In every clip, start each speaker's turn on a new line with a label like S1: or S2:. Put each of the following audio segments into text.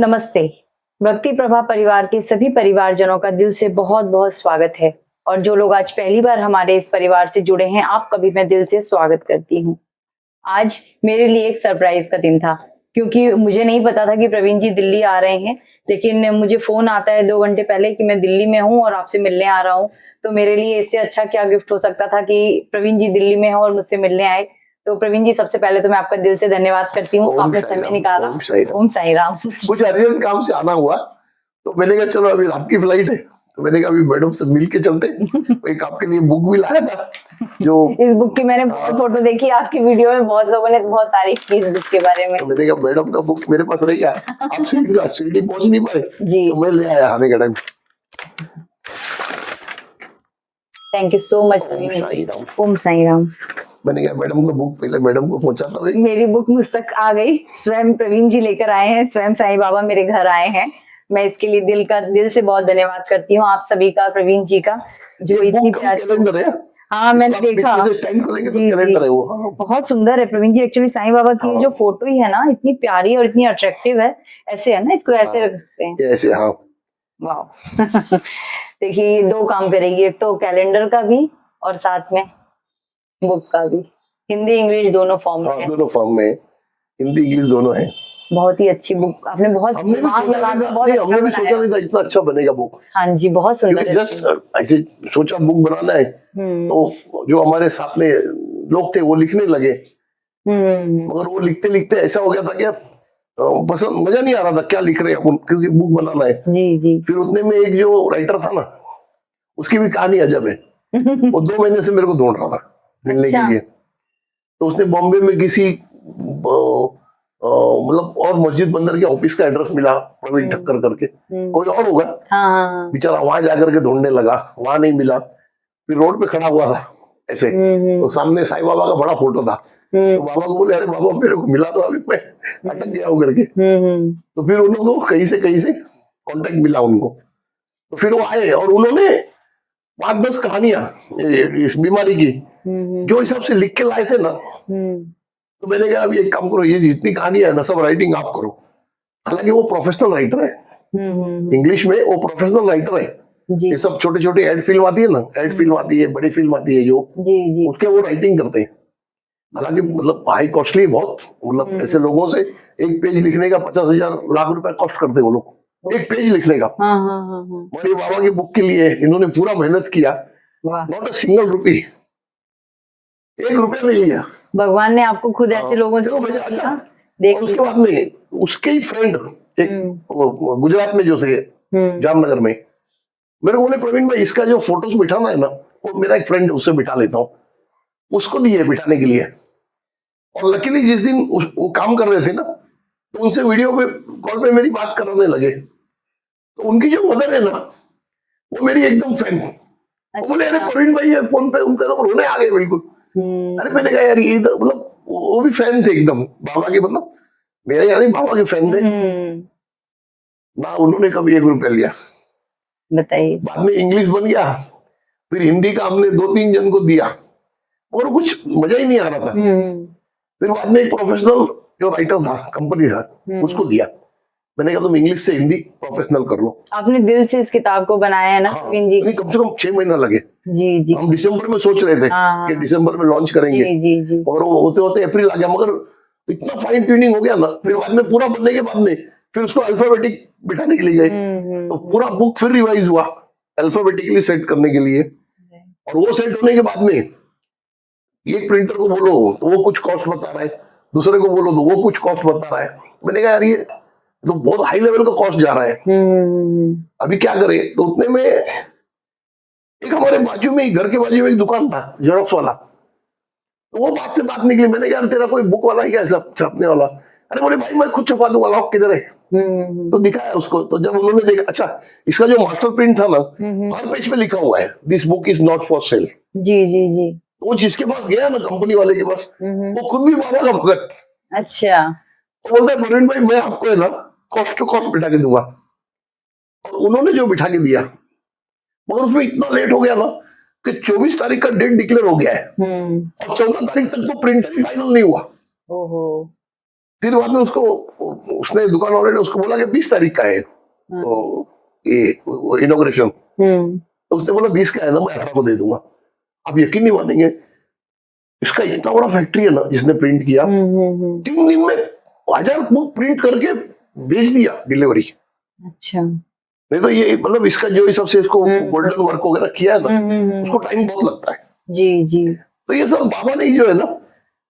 S1: नमस्ते। भक्ति प्रभा परिवार के सभी परिवारजनों का दिल से बहुत बहुत स्वागत है। और जो लोग आज पहली बार हमारे इस परिवार से जुड़े हैं, आपका भी मैं दिल से स्वागत करती हूँ। आज मेरे लिए एक सरप्राइज का दिन था, क्योंकि मुझे नहीं पता था कि प्रवीण जी दिल्ली आ रहे हैं, लेकिन मुझे फोन आता है 2 घंटे पहले कि मैं दिल्ली में हूँ और आपसे मिलने आ रहा हूँ। तो मेरे लिए इससे अच्छा क्या गिफ्ट हो सकता था कि प्रवीण जी दिल्ली में हो और मुझसे मिलने आए। तो प्रवीण जी, सबसे पहले तो मैं आपका दिल से धन्यवाद करती हूँ, आपने समय निकाला। ओम साई राम।
S2: कुछ अर्जेंट काम से आना हुआ तो मैंने कहा चलो अभी रात की फ्लाइट है, तो मैंने कहा अभी मैडम से मिल के चलते। एक आपके लिए बुक भी लाया था जो
S1: इस बुक की मैंने बहुत फोटो देखी, आपकी वीडियो में बहुत लोगों ने बहुत तारीफ की इस बुक के बारे में।
S2: तो मैंने कहा मैडम का बुक मेरे पास रह गया, आप सीढ़ी पहुंच नहीं पाए
S1: जी,
S2: तो मैं ले आया आने के time.
S1: Thank you so much. Om Sai Ram.
S2: मैंने कहा मैडम का बुक पहले मैडम को पहुंचाता हूँ।
S1: मेरी बुक मुझ तक आ गई, स्वयं प्रवीण जी लेकर आए हैं, स्वयं साईं बाबा मेरे घर आए हैं। मैं इसके लिए दिल से बहुत धन्यवाद करती हूँ आप सभी का, प्रवीण जी का, जो इतनी
S2: कैलेंडर है।
S1: हाँ, मैंने देखा। जी,
S2: कैलेंडर है वो,
S1: बहुत सुंदर है प्रवीण जी। एक्चुअली साईं बाबा की जो फोटो ही है ना, इतनी प्यारी और इतनी अट्रैक्टिव है। ऐसे है ना, इसको ऐसे रख सकते हैं,
S2: ऐसे। हाँ,
S1: वाह। देखिए, 2 काम करेगी, एक तो कैलेंडर का भी और साथ में बुक का भी। हिंदी इंग्लिश दोनों फॉर्म में है।
S2: दोनों फॉर्म में, हिंदी इंग्लिश दोनों है।
S1: बहुत ही अच्छी बुक आपने, बहुत
S2: हमने भी सोचा नहीं था इतना अच्छा बनेगा बुक।
S1: हाँ जी, बहुत सुंदर।
S2: जस्ट ऐसे सोचा बुक बनाना है, तो जो हमारे साथ में लोग थे वो लिखने लगे, मगर वो लिखते लिखते ऐसा हो गया था कि बस मजा नहीं आ रहा था क्या लिख रहे हैं, क्योंकि बुक बनाना है।
S1: जी जी।
S2: फिर उतने में एक जो राइटर था ना, उसकी भी कहानी अजब है। वो 2 महीने से मेरे को ढूंढ रहा था मिलने के लिए। तो उसने बॉम्बे में किसी मतलब और मस्जिद बंदर के ऑफिस का एड्रेस मिला, प्रवीण ठक्कर करके, कोई और होगा। बेचारा वहां जाकर के ढूंढने लगा, वहां नहीं मिला। फिर रोड पे खड़ा हुआ था ऐसे, तो सामने साईं बाबा का बड़ा फोटो था। तो बाबा को बोले, अरे बाबा मेरे को मिला, तो अभी मैं अटक गया हूँ करके। तो फिर उनको कहीं से कांटेक्ट मिला उनको, तो फिर वो आए और उन्होंने 5-10 कहानियां इस बीमारी की जो हिसाब से लिख के लाए थे ना, तो मैंने कहा अभी एक काम करो, ये जितनी कहानियां है ना सब राइटिंग आप करो। हालांकि वो प्रोफेशनल राइटर है, इंग्लिश में वो प्रोफेशनल राइटर है। ये सब छोटे छोटे एड फिल्म आती है ना, एड फिल्म आती है, बड़ी फिल्म आती है जो, उसके वो राइटिंग करते हैं। हालांकि मतलब हाई कॉस्टली बहुत, मतलब ऐसे लोगों से एक पेज लिखने का 50,000 लाख रुपए कॉस्ट करते हैं वो लोग, एक पेज लिखने का। बड़ी बाबा की बुक के लिए इन्होंने पूरा मेहनत किया, नॉट अ सिंगल रुपी, 1 रुपया नहीं लिया।
S1: भगवान ने आपको खुद ऐसे लोगों से
S2: अच्छा। और उसके बाद में उसके ही फ्रेंड एक गुजरात में जो थे, जामनगर में, मेरे को बोले प्रवीण भाई इसका जो फोटोज बिठाना है ना, वो मेरा एक फ्रेंड है उससे बिठा लेता हूँ। उसको दिए बिठाने के लिए। और लकीली जिस दिन वो काम कर रहे थे ना, तो उनसे वीडियो पे कॉल पे मेरी बात कराने लगे। तो उनकी जो मदर है ना, वो मेरी एकदम फैन। वो बोले अरे प्रवीण भाई फोन पे, उनका तो रोने आ गए बिल्कुल। अरे मैंने कहा यार ये इधर, मतलब वो भी फैन थे एकदम बाबा के, मतलब मेरे यानी बाबा के फैन थे ना। उन्होंने कभी 1 रुपया लिया,
S1: बताइए।
S2: बाद में इंग्लिश बन गया, फिर हिंदी का हमने 2-3 जन को दिया और कुछ मजा ही नहीं आ रहा था। फिर बाद में एक प्रोफेशनल जो राइटर था, कंपनी था, उसको दिया। मैंने कहा तुम इंग्लिश से हिंदी प्रोफेशनल कर लो।
S1: आपने दिल से इस किताब को बनाया है ना प्रवीण जी?
S2: कम से कम 6 महीना लगे।
S1: जी।
S2: हम दिसंबर में सोच रहे थे कि दिसंबर में लॉन्च करेंगे। जी। और वो होते होते अप्रैल आ गया, मगर इतना फाइन ट्यूनिंग हो गया ना, फिर बाद में पूरा बनने के बाद में फिर उसको अल्फाबेटिक बिठाने के लिए गए, तो पूरा बुक फिर रिवाइज हुआ अल्फाबेटिकली सेट करने के लिए। और वो सेट होने के बाद में एक प्रिंटर को बोलो तो वो कुछ कॉस्ट बता रहा है, दूसरे को बोलो तो वो कुछ कॉस्ट बता रहा है। मैंने कहा यार ये तो बहुत हाई लेवल का कॉस्ट जा रहा है, अभी क्या करें। तो उतने में एक हमारे बाजू में ही, घर के बाजू में एक दुकान था जेरोक्स वाला, तो वो बात से बात निकली। मैंने कहा यार तेरा कोई बुक वाला है क्या छापने वाला? अरे बोले भाई मैं खुद छपा दूंगा, लॉक किधर है? तो दिखाया उसको। तो जब उन्होंने देखा, अच्छा इसका जो मास्टर प्रिंट था ना, हर पेज पे लिखा हुआ है this book is not for sale.
S1: जी।
S2: वो जिसके पास गया ना, कंपनी वाले के पास, वो खुद भी बाबा का भगत।
S1: अच्छा।
S2: तो बोलते हैं प्रवीण भाई मैं आपको है ना कॉस्ट टू कॉस्ट बिठा के दूंगा। और उन्होंने जो बिठा के दिया, मगर उसमें इतना लेट हो गया ना कि 24 तारीख का डेट डिक्लेयर हो गया है और 14 तारीख तक तो प्रिंटर ही फाइनल नहीं हुआ। फिर बाद में उसको उसने दुकान वाले ने उसको बोला कि 20 तारीख का है तो ये इनॉग्रेशन। तो उसने बोला 20 का है ना, मैं 18 को दे दूंगा। आप यकीन नहीं मानेंगे, इसका इतना बड़ा फैक्ट्री है ना जिसने प्रिंट किया, 3 दिन में 1000 बुक प्रिंट करके भेज दिया डिलीवरी।
S1: अच्छा।
S2: नहीं तो ये मतलब इसका जो हिसाब से इसको गोल्डन वर्क वगैरह किया है ना, उसको टाइम बहुत लगता है।
S1: जी जी।
S2: तो ये सब बाबा ने जो है ना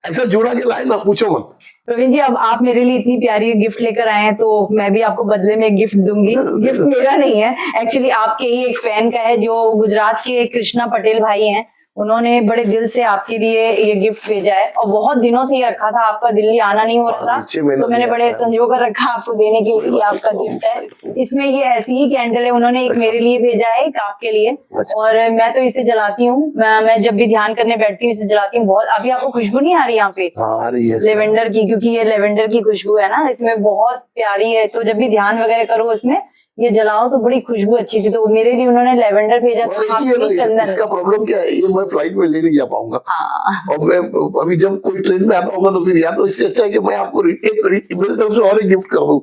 S2: ऐसा जोड़ा के लाए ना, पूछो मत।
S1: प्रवीण जी, अब आप मेरे लिए इतनी प्यारी गिफ्ट लेकर आए हैं तो मैं भी आपको बदले में एक गिफ्ट दूंगी। गिफ्ट मेरा नहीं है, एक्चुअली आपके ही एक फैन का है, जो गुजरात के कृष्णा पटेल भाई हैं। उन्होंने बड़े दिल से आपके लिए ये गिफ्ट भेजा है और बहुत दिनों से ये रखा था, आपका दिल्ली आना नहीं हो रहा था, तो मैंने बड़े संजो कर रखा आपको देने के लिए, आपका गिफ्ट है। इसमें ये ऐसी ही कैंडल है, उन्होंने एक मेरे लिए भेजा है, एक आपके लिए, और मैं तो इसे जलाती हूँ। मैं जब भी ध्यान करने बैठती हूँ इसे जलाती हूँ। बहुत अभी आपको खुशबू नहीं आ रही यहाँ पे?
S2: आ रही है
S1: लेवेंडर की, क्योंकि ये लेवेंडर की खुशबू है ना, इसमें बहुत प्यारी है। तो जब भी ध्यान वगैरह करो उसमें ये जलाओ तो बड़ी खुशबू अच्छी सी। तो मेरे लिए उन्होंने लेवेंडर भेजा था, आपके लिए चंदन।
S2: इसका प्रॉब्लम क्या है, ये मैं फ्लाइट में ले नहीं जा पाऊंगा। और मैं अभी जब कोई ट्रेन में आता होगा तो फिर या तो इससे अच्छा है कि मैं आपको मेरी तरफ से और एक गिफ्ट कर दूं।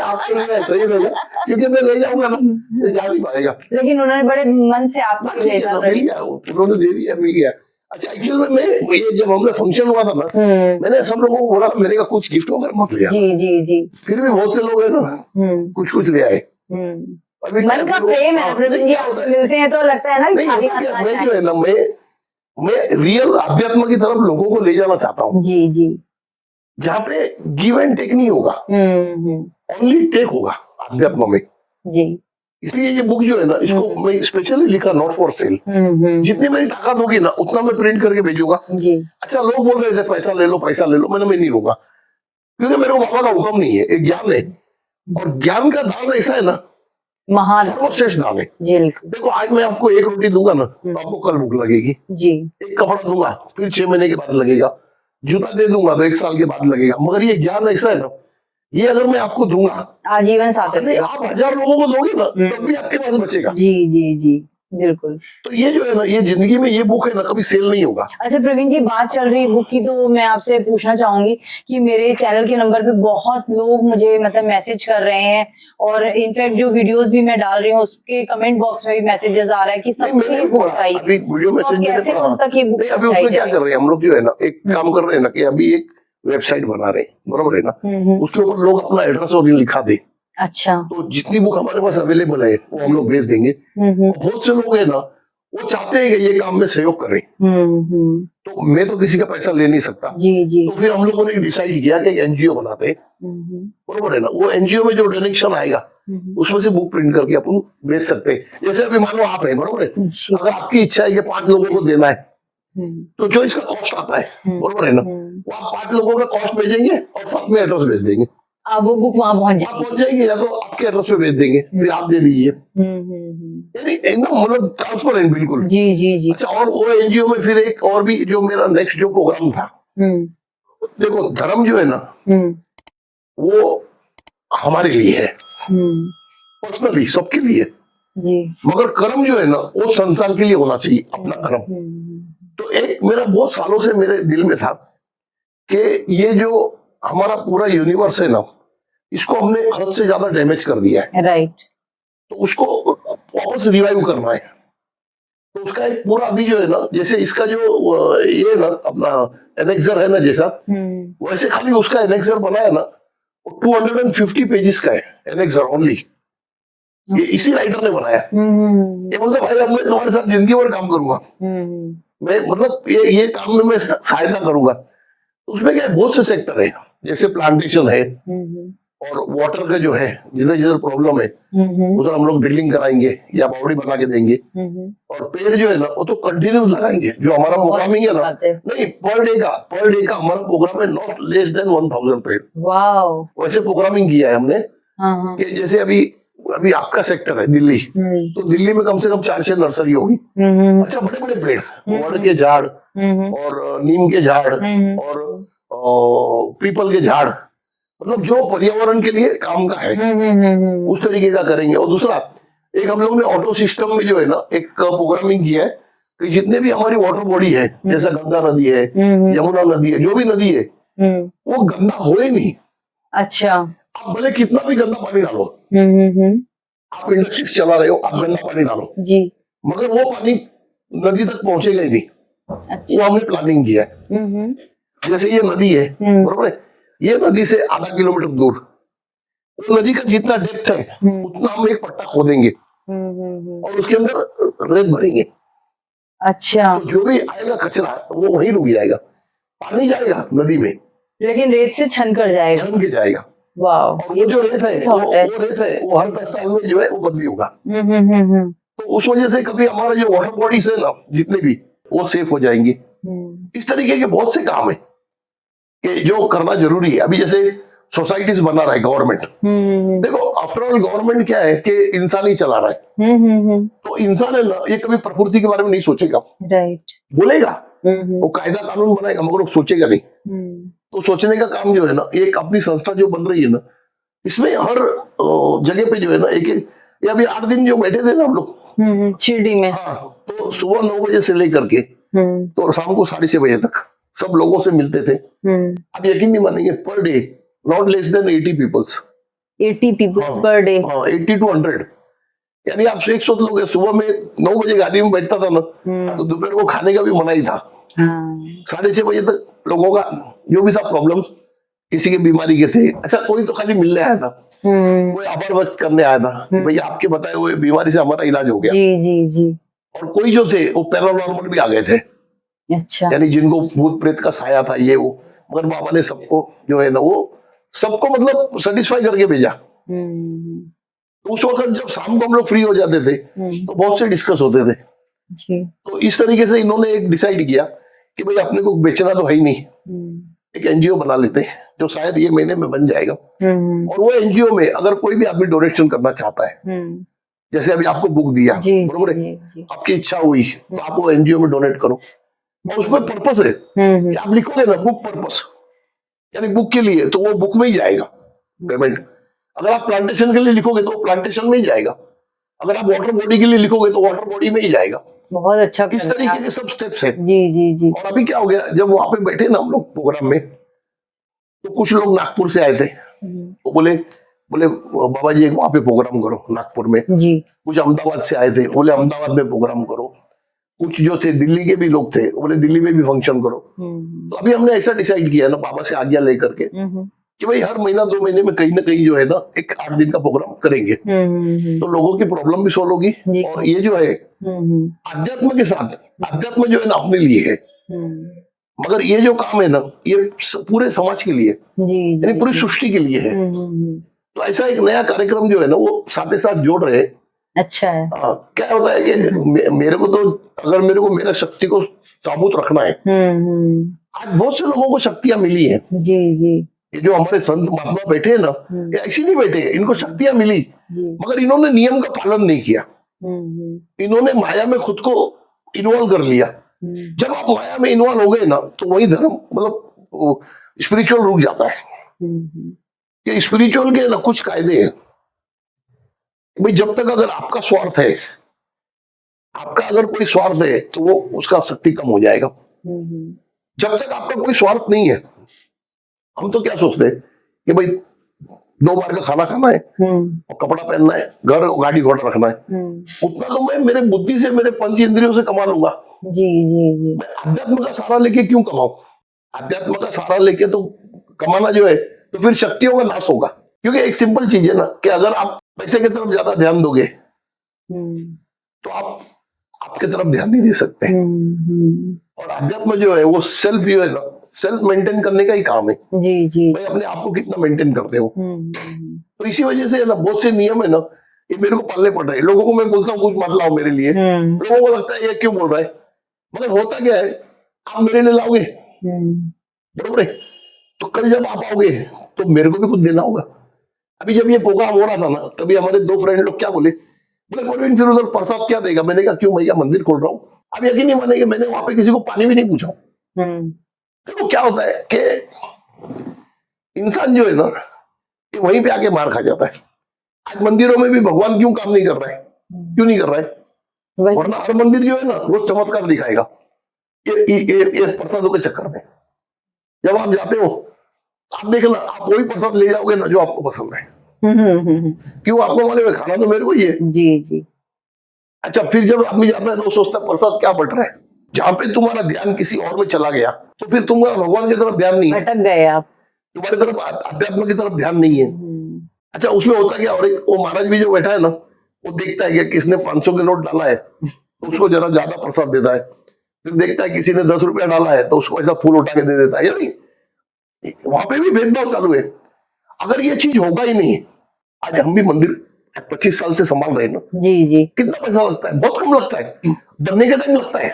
S2: आपके लिए सही रहेगा, क्योंकि मैं ले जाऊंगा ना तो जा नहीं पाएगा।
S1: लेकिन उन्होंने बड़े मन से आपको भेजा,
S2: उन्होंने दे दिया, मिल गया। अच्छा, एक्चुअली में ये जब हमने फंक्शन हुआ था ना, मैंने सब लोगों को बोला मैंने कहा कुछ गिफ्ट वगैरह मत ले आना।
S1: जी जी जी। फिर
S2: भी बहुत से लोग है ना कुछ कुछ ले आए।
S1: अभी मन का प्रेम है, मिलते हैं तो लगता है ना कि
S2: मैं जो है ना मैं रियल अध्यात्म की तरफ लोगों को ले जाना चाहता हूँ।
S1: जी जी।
S2: जहाँ पे गिव एंड टेक नहीं होगा, ओनली टेक होगा अध्यात्म में। जी। इसलिए ये बुक जो है ना, इसको मैं स्पेशली लिखा नॉट फॉर सेल। जितनी मेरी ताकत होगी ना उतना मैं प्रिंट करके भेजूंगा। अच्छा, लोग बोल रहे थे पैसा ले लो पैसा ले लो, मैं नहीं लूंगा, क्योंकि मेरे को बाबा का हुक्म नहीं है, एक ज्ञान है, और ज्ञान का दान ऐसा है ना, महान सर्वश्रेष्ठ दान है। देखो आज मैं आपको एक रोटी दूंगा ना तो आपको कल भूख लगेगी जी। एक कपड़ा दूंगा फिर 6 महीने के बाद लगेगा, जूता दे दूंगा तो 1 साल के बाद लगेगा। मगर ये ज्ञान ऐसा है ना, ये अगर मैं आपको दूंगा आजीवन साथ में, आप 1000 लोगों को दोगे ना तब भी आपके पास बचेगा। जी जी जी, बिल्कुल। तो ये जो है ना, ये जिंदगी में ये बुक है ना कभी सेल नहीं होगा। अच्छा प्रवीण जी, बात चल रही है बुक की, तो मैं आपसे पूछना चाहूंगी कि मेरे चैनल के नंबर पे बहुत लोग मुझे मतलब मैसेज कर रहे हैं, और इनफैक्ट जो वीडियोस भी मैं डाल रही हूँ उसके कमेंट बॉक्स में भी मैसेजेस आ रहा है कि सबको ये बुक चाहिए। अभी वीडियो मैसेज कैसे तक ये बुक, अभी उसमें क्या कर रहे हैं हम लोग, जो है ना एक काम कर रहे हैं ना कि अभी एक वेबसाइट बना रहे हैं, बरोबर है ना, उसके ऊपर लोग अपना एड्रेस और लिखा दे। अच्छा। तो जितनी बुक हमारे पास अवेलेबल है वो हम लोग भेज देंगे। बहुत से लोग है ना वो चाहते हैं कि ये काम में सहयोग करें, तो मैं तो किसी का पैसा ले नहीं सकता। जी जी। तो फिर हम लोगों ने डिसाइड किया कि एनजीओ बनाते, बरोबर है ना, वो एनजीओ में जो डोनेशन आएगा उसमें से बुक प्रिंट करके अपन बेच सकते हैं। जैसे अभी मानो आप है, बरोबर है, अगर आपकी इच्छा है कि 5 लोगों को देना है तो जो इसका कॉस्ट आता है, बरोबर है ना, वो आप 5 लोगों का कॉस्ट भेजेंगे और साथ में एड्रेस भेज देंगे, वो बुक वहां पहुंच जाएगी, या तो आपके एड्रेस पे भेज देंगे फिर आप दे दीजिए। एकदम मतलब ट्रांसपेरेंट बिल्कुल। जी जी जी। अच्छा, और वो एनजीओ में फिर एक और भी जो मेरा नेक्स्ट जो प्रोग्राम था, देखो धर्म जो है ना वो हमारे लिए है, पर्सनली सबके लिए जी, मगर कर्म जो है ना वो संसार के लिए होना चाहिए, अपना कर्म। तो एक मेरा बहुत सालों से मेरे दिल में था कि ये जो हमारा पूरा यूनिवर्स है ना, इसको हमने हद से ज्यादा डैमेज कर दिया है, राइट। तो उसको वापस रिवाइव करना है। तो उसका एक पूरा अभी जो है ना, जैसे इसका जो ये ना अपना एनेक्सर है ना, जैसा वैसे खाली उसका एनेक्सर बना है ना, 250 पेजेस का है एनेक्सर ओनली। ये इसी राइटर ने बनाया। ये बोलता भाई अब मैं तुम्हारे साथ जिंदगी भर काम करूंगा, मैं मतलब ये काम में मैं सहायता करूंगा। उसमें क्या बहुत से सेक्टर है, जैसे प्लांटेशन है, और वाटर का जो है जिधर जिधर प्रॉब्लम है उधर हम लोग ड्रिलिंग कराएंगे या बावड़ी बना के देंगे। और पेड़ जो है ना वो तो कंटिन्यूस लगाएंगे, जो हमारा प्रोग्रामिंग है ना, नहीं पर डे का हमारा प्रोग्राम है, नॉट लेस देन 1000 पेड़। वाओ, वैसे प्रोग्रामिंग किया है हमने कि जैसे अभी आपका सेक्टर है दिल्ली, तो दिल्ली में कम से कम 4 से नर्सरी होगी। अच्छा, बड़े बड़े पेड़, वड़ के झाड़ और नीम के झाड़ और पीपल के झाड़, मतलब जो पर्यावरण के लिए काम का है उस तरीके का करेंगे। और दूसरा एक हम लोग ने ऑटो सिस्टम में जो है ना एक प्रोग्रामिंग किया है कि जितने भी हमारी वाटर बॉडी है, जैसा गंगा नदी है, यमुना नदी है, जो भी नदी है, वो गंदा हो ही नहीं।
S1: अच्छा।
S2: आप भले कितना भी गंदा पानी डालो, आप इंडस्ट्री चला रहे हो, आप गंदा पानी डालो
S1: जी,
S2: मगर वो पानी नदी तक पहुंचेगा ही नहीं।
S1: अच्छा।
S2: वो हमने प्लानिंग किया है। जैसे ये नदी है, बरोबर है, ये नदी से आधा किलोमीटर दूर उस नदी का जितना डेप्थ है उतना हम एक पट्टा खोदेंगे और उसके अंदर रेत भरेंगे।
S1: अच्छा।
S2: तो जो भी आएगा कचरा वो वहीं रुक जाएगा, पानी जाएगा नदी में
S1: लेकिन रेत से छन कर जाएगा।
S2: छन के जाएगा।
S1: वाह,
S2: और वो जो रेत है वो रेत है वो हर 10 साल में जो है वो बदली होगा। तो उस वजह से कभी हमारा जो वाटर बॉडीज है ना जितने भी वो सेफ हो जाएंगे। इस तरीके के बहुत से काम है कि जो करना जरूरी है। अभी जैसे सोसाइटीज बना रहा है गवर्नमेंट, देखो आफ्टर ऑल गवर्नमेंट क्या है कि इंसान ही चला रहा है। तो इंसान है ना ये कभी प्रकृति के बारे में नहीं सोचेगा,
S1: राइट,
S2: बोलेगा वो कायदा कानून बनाएगा मगर वो सोचेगा नहीं। तो सोचने का काम जो है ना, एक अपनी संस्था जो बन रही है ना, इसमें हर जगह पे जो है ना एक ये अभी 8 दिन जो बैठे थे ना हम लोग
S1: शिरडी में,
S2: हाँ, तो सुबह 9 बजे से लेकर के तो शाम को 6:30 बजे तक सब लोगों से मिलते थे। अब यकीन नहीं मानेंगे, per day not less than 80 peoples
S1: 80 peoples per day.
S2: हाँ 80 to 100। यानी आप एक सोच लोगे, सुबह में 9 बजे गाड़ी में बैठता था ना तो दोपहर को खाने का भी मना ही था। 6:30 बजे तक लोगों का जो भी था प्रॉब्लम, किसी के बीमारी के थे, अच्छा कोई तो खाली मिलने आया था, कोई आभार व्यक्त करने आया था भैया आपके बताए हुए बीमारी से हमारा इलाज हो गया।
S1: जी जी जी।
S2: और कोई जो थे वो पैरानॉर्मल भी आ गए थे।
S1: अच्छा।
S2: यानी जिनको भूत प्रेत का साया था ये वो, मगर बाबा ने सबको जो है ना वो सबको मतलब सेटिस्फाई करके भेजा। उस वक्त जब शाम को हम लोग फ्री हो जाते थे तो बहुत से डिस्कस होते थे
S1: जी।
S2: तो इस तरीके से इन्होंने एक डिसाइड किया कि भाई अपने को बेचना तो है ही नहीं, एक एनजीओ बना लेते हैं जो शायद ये महीने में बन जाएगा। और वो एनजीओ में अगर कोई भी आदमी डोनेशन करना चाहता है, जैसे अभी आपको बुक दिया बरोबर है, आपकी इच्छा हुई तो आप वो एनजीओ में डोनेट करो और उसमें पर्पस है कि आप लिखोगे ना बुक पर्पस, यानी बुक के लिए, तो वो बुक में ही जाएगा पेमेंट। अगर आप प्लांटेशन के लिए लिखोगे तो प्लांटेशन में ही जाएगा, अगर आप वाटर बॉडी के लिए लिखोगे तो वाटर बॉडी में ही जाएगा।
S1: बहुत अच्छा।
S2: इस तरीके के सब स्टेप्स है।
S1: जी जी जी।
S2: और अभी क्या हो गया, जब वहां पे बैठे ना हम लोग प्रोग्राम में, तो कुछ लोग नागपुर से आए थे, तो बोले बाबा जी एक वहां पे प्रोग्राम करो नागपुर में
S1: जी।
S2: कुछ अहमदाबाद से आए थे, बोले अहमदाबाद में प्रोग्राम करो। कुछ जो थे दिल्ली के भी लोग थे, बोले दिल्ली में भी फंक्शन करो। तो अभी हमने ऐसा डिसाइड किया ना बाबा से आज्ञा लेकर के कि भाई हर महीना 2 महीने में कहीं ना कहीं जो है ना एक 8 दिन का प्रोग्राम करेंगे। तो लोगों की प्रॉब्लम भी सॉल्व होगी और ये जो है अध्यात्म के साथ, अध्यात्म जो है ना अपने लिए है, मगर ये जो काम है ना ये पूरे समाज के लिए, यानी पूरी सृष्टि के लिए है। तो ऐसा एक नया कार्यक्रम जो है ना वो साथ ही साथ जोड़ रहे हैं। अच्छा है। क्या होता है कि मेरे को तो अगर मेरे को मेरा शक्ति को साबुत रखना है, आज बहुत से लोगों को शक्तियां मिली है। जी जी। ये जो हमारे संत महात्मा बैठे हैं ना, ये ऐसे नहीं बैठे, इनको शक्तियां मिली मगर इन्होंने नियम का पालन नहीं किया। इन्होंने माया में खुद को इन्वॉल्व कर लिया। जब आप माया में इन्वॉल्व हो गए ना तो वही धर्म मतलब स्पिरिचुअल रुक जाता है। ये स्पिरिचुअल के ना कुछ कायदे हैं भाई, जब तक अगर आपका स्वार्थ है, आपका अगर कोई स्वार्थ है तो वो उसका शक्ति कम हो जाएगा। जब तक आपका कोई स्वार्थ नहीं है, हम तो क्या सोचते हैं कि भाई 2 बार का खाना खाना है और कपड़ा पहनना है, घर गाड़ी घोड़ा रखना है, उतना तो मैं मेरे बुद्धि से मेरे पंच इंद्रियों से कमा लूंगा। जी जी जी। मैं अध्यात्म का सहारा लेके क्यों कमाऊं? अध्यात्म का सहारा लेके तो कमाना जो है तो फिर शक्तियों का नाश होगा। क्योंकि एक सिंपल चीज है ना कि अगर आप पैसे की तरफ ज्यादा ध्यान दोगे तो आप आपके तरफ ध्यान नहीं दे सकते। और अध्यात्म जो है वो सेल्फ जो है ना, सेल्फ मेंटेन करने का ही काम है। जी जी। भाई अपने आप को कितना मेंटेन करते हो। तो इसी वजह से ना बहुत से नियम है ना ये मेरे को पालने पड़ रहे हैं। लोगों को मैं बोलता हूँ कुछ मत लाओ मेरे लिए, लोगों को लगता है ये क्यों बोल रहा है, मगर होता क्या है आप मेरे लिए लाओगे बरोबर है, तो कल जब आप आओगे तो मेरे को भी कुछ देना होगा। अभी जब ये प्रोग्राम हो रहा था ना तभी हमारे 2 फ्रेंड लोग क्या बोले परवीन फिर उधर प्रसाद क्या देगा? मैंने कहा क्यों भैया मंदिर खोल रहा हूँ। अब यकीन नहीं मानेंगे मैंने वहां पे किसी को पानी भी नहीं पूछा। देखो क्या होता है कि इंसान जो है ना ये वहीं पे आके मार खा जाता है। आज मंदिरों में भी भगवान क्यों काम नहीं कर रहा है? क्यों नहीं कर रहा है? वरना हर मंदिर जो है ना रोज चमत्कार दिखाएगा ये प्रसादों के चक्कर में। जब आप जाते हो आप देखना, आप वही प्रसाद ले जाओगे ना जो आपको पसंद है। क्यों? आपको मालूम है खाना तो मेरे को ही है।
S1: जी जी।
S2: अच्छा, फिर जब आदमी जाता है तो वो सोचता है प्रसाद क्या बट रहा है। जहां पे तुम्हारा ध्यान किसी और में चला गया तो फिर तुम्हारा भगवान की तरफ ध्यान नहीं है,
S1: भटक गए आप।
S2: तुम्हारी तरफ अध्यात्म की तरफ ध्यान नहीं है। अच्छा, उसमें होता क्या, और एक वो महाराज भी जो बैठा है ना, वो देखता है कि किसने 500 के नोट डाला है तो उसको जरा ज्यादा प्रसाद देता है। फिर देखता है किसी ने 10 रुपया डाला है तो उसको ऐसा फूल उठा के दे देता है। या नहीं, वहां पे भी भेदभाव चालू है। अगर ये चीज होगा ही नहीं, आज हम भी मंदिर 25 साल से संभाल रहे हैं ना,
S1: जी जी।
S2: कितना पैसा लगता है? बहुत कम लगता है। बनने का टाइम लगता है,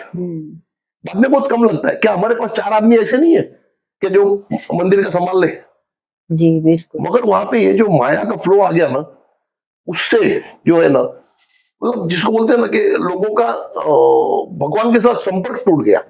S2: बाद में बहुत कम लगता है। क्या हमारे पास 4 आदमी ऐसे नहीं है कि जो मंदिर का संभाल ले?
S1: जी बिल्कुल।
S2: मगर वहां पे ये जो माया का फ्लो आ गया ना, उससे जो है ना, मतलब जिसको बोलते हैं ना कि लोगों का भगवान के साथ संपर्क टूट गया।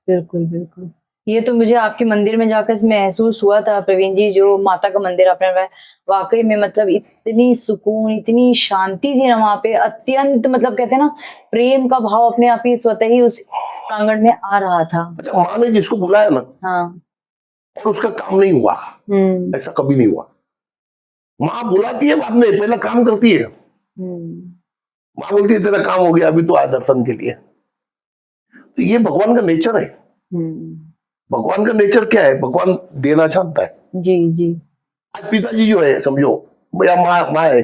S1: बिल्कुल बिल्कुल। ये तो मुझे आपके मंदिर में जाकर महसूस हुआ था प्रवीण जी, जो माता का मंदिर आपने बनाया, वाकई में मतलब इतनी सुकून, इतनी शांति थी ना वहां पे, अत्यंत मतलब कहते हैं ना प्रेम का भाव अपने आप ही स्वतः ही उस प्रांगण में आ रहा था।
S2: अच्छा, माँ ने जिसको बुलाया ना,
S1: हाँ,
S2: और उसका काम नहीं हुआ, ऐसा कभी नहीं हुआ। माँ बुलाती है बाद में, पहला काम करती है। माँ बोलती है तेरा काम हो गया, अभी तो आया दर्शन के लिए। तो ये भगवान का नेचर है। भगवान का नेचर क्या है? भगवान देना चाहता है।
S1: जी जी।
S2: आज पिताजी जो है, समझो भैया, माँ है,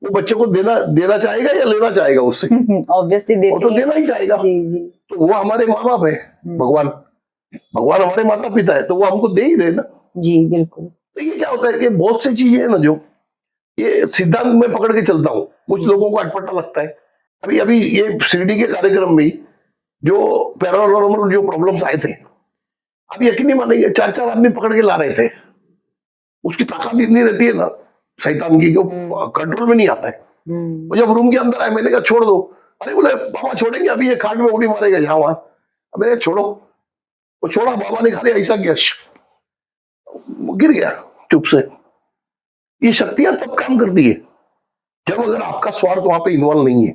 S2: वो बच्चे को देना चाहेगा या लेना चाहेगा उससे?
S1: ऑब्वियसली
S2: वो तो देना ही चाहेगा।
S1: जी जी।
S2: तो वो हमारे माँ बाप है, भगवान हमारे माता पिता है, तो वो हमको दे ही रहे ना।
S1: जी बिल्कुल।
S2: तो ये क्या होता है कि बहुत सी चीजें है ना, जो ये सिद्धांत में पकड़ के चलता हूँ, कुछ लोगों को अटपटा लगता है। अभी अभी ये शिरडी के कार्यक्रम में जो पैरानॉर्मल जो प्रॉब्लम्स आए थे, अब यकीन नहीं मानेंगे, 4-4 आदमी पकड़ के ला रहे थे। उसकी ताकत इतनी रहती है ना शैतान की, कंट्रोल में नहीं आता है। वो जब रूम के अंदर आए, मैंने कहा छोड़ दो। अरे बोले बाबा छोड़ेंगे, अभी ये खाट में उड़ी मारेगा यहाँ वहां। मैंने छोड़ो, वो छोड़ा, बाबा ने खाली ऐसा किया, गिर गया चुप से। ये शक्तियां तब काम करती है जब अगर आपका स्वार्थ वहां पे इन्वॉल्व नहीं है।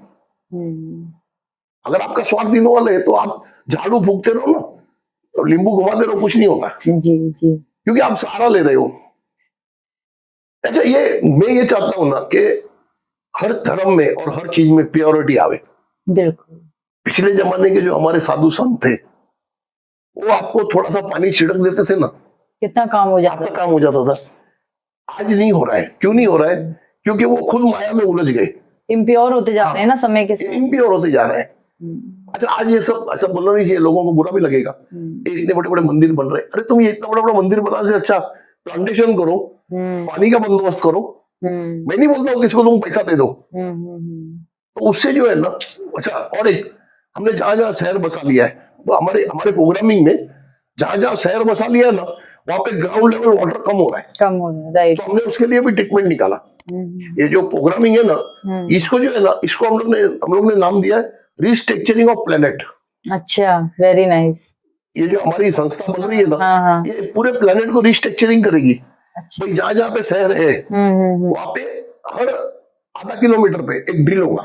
S2: अगर आपका स्वार्थ इन्वॉल्व है तो आप झाड़ू फूकते रहो ना, तो नींबू घुमाते रहो, कुछ नहीं होगा।
S1: जी जी।
S2: क्योंकि आप सहारा ले रहे हो। अच्छा, ये मैं ये चाहता हूं ना कि हर धर्म में और हर चीज में प्योरिटी आवे।
S1: बिल्कुल।
S2: पिछले जमाने के जो हमारे साधु संत थे, वो आपको थोड़ा सा पानी छिड़क देते थे ना,
S1: कितना काम हो जाता
S2: आपका काम हो जाता था। आज नहीं हो रहा है। क्यों नहीं हो रहा है? क्योंकि वो खुद माया में उलझ गए,
S1: इम्प्योर होते जाते हैं ना समय के साथ,
S2: इम्प्योर होते जा रहे हैं। अच्छा, आज ये सब ऐसा बोलना नहीं चाहिए, लोगों को बुरा भी लगेगा। इतने बड़े बड़े मंदिर बन रहे हैं, अरे तुम ये इतना बड़ा बड़ा मंदिर बनाने से अच्छा प्लांटेशन करो, पानी का बंदोबस्त करो। मैं नहीं बोलता हूँ किसको तुम पैसा दे दो, तो उससे जो है ना। अच्छा, और एक हमने जहां जहां शहर बसा लिया है, तो हमारे प्रोग्रामिंग में जहां जहां शहर बसा लिया है ना, वहां पे ग्राउंड लेवल वाटर कम हो रहा है,
S1: राइट।
S2: तो हमने उसके लिए भी ट्रीटमेंट निकाला। ये जो प्रोग्रामिंग है ना, इसको जो है ना, इसको हम लोग ने नाम दिया है रिस्ट्रक्चरिंग ऑफ प्लेनेट।
S1: अच्छा, वेरी नाइस।
S2: ये जो हमारी संस्था बन रही है ना,
S1: हाँ।
S2: ये पूरे प्लेनेट को रिस्ट्रक्चरिंग करेगी।
S1: अच्छा।
S2: भाई जहां जहां पे शहर है, वहां पे हर आधा किलोमीटर पे एक ड्रिल होगा,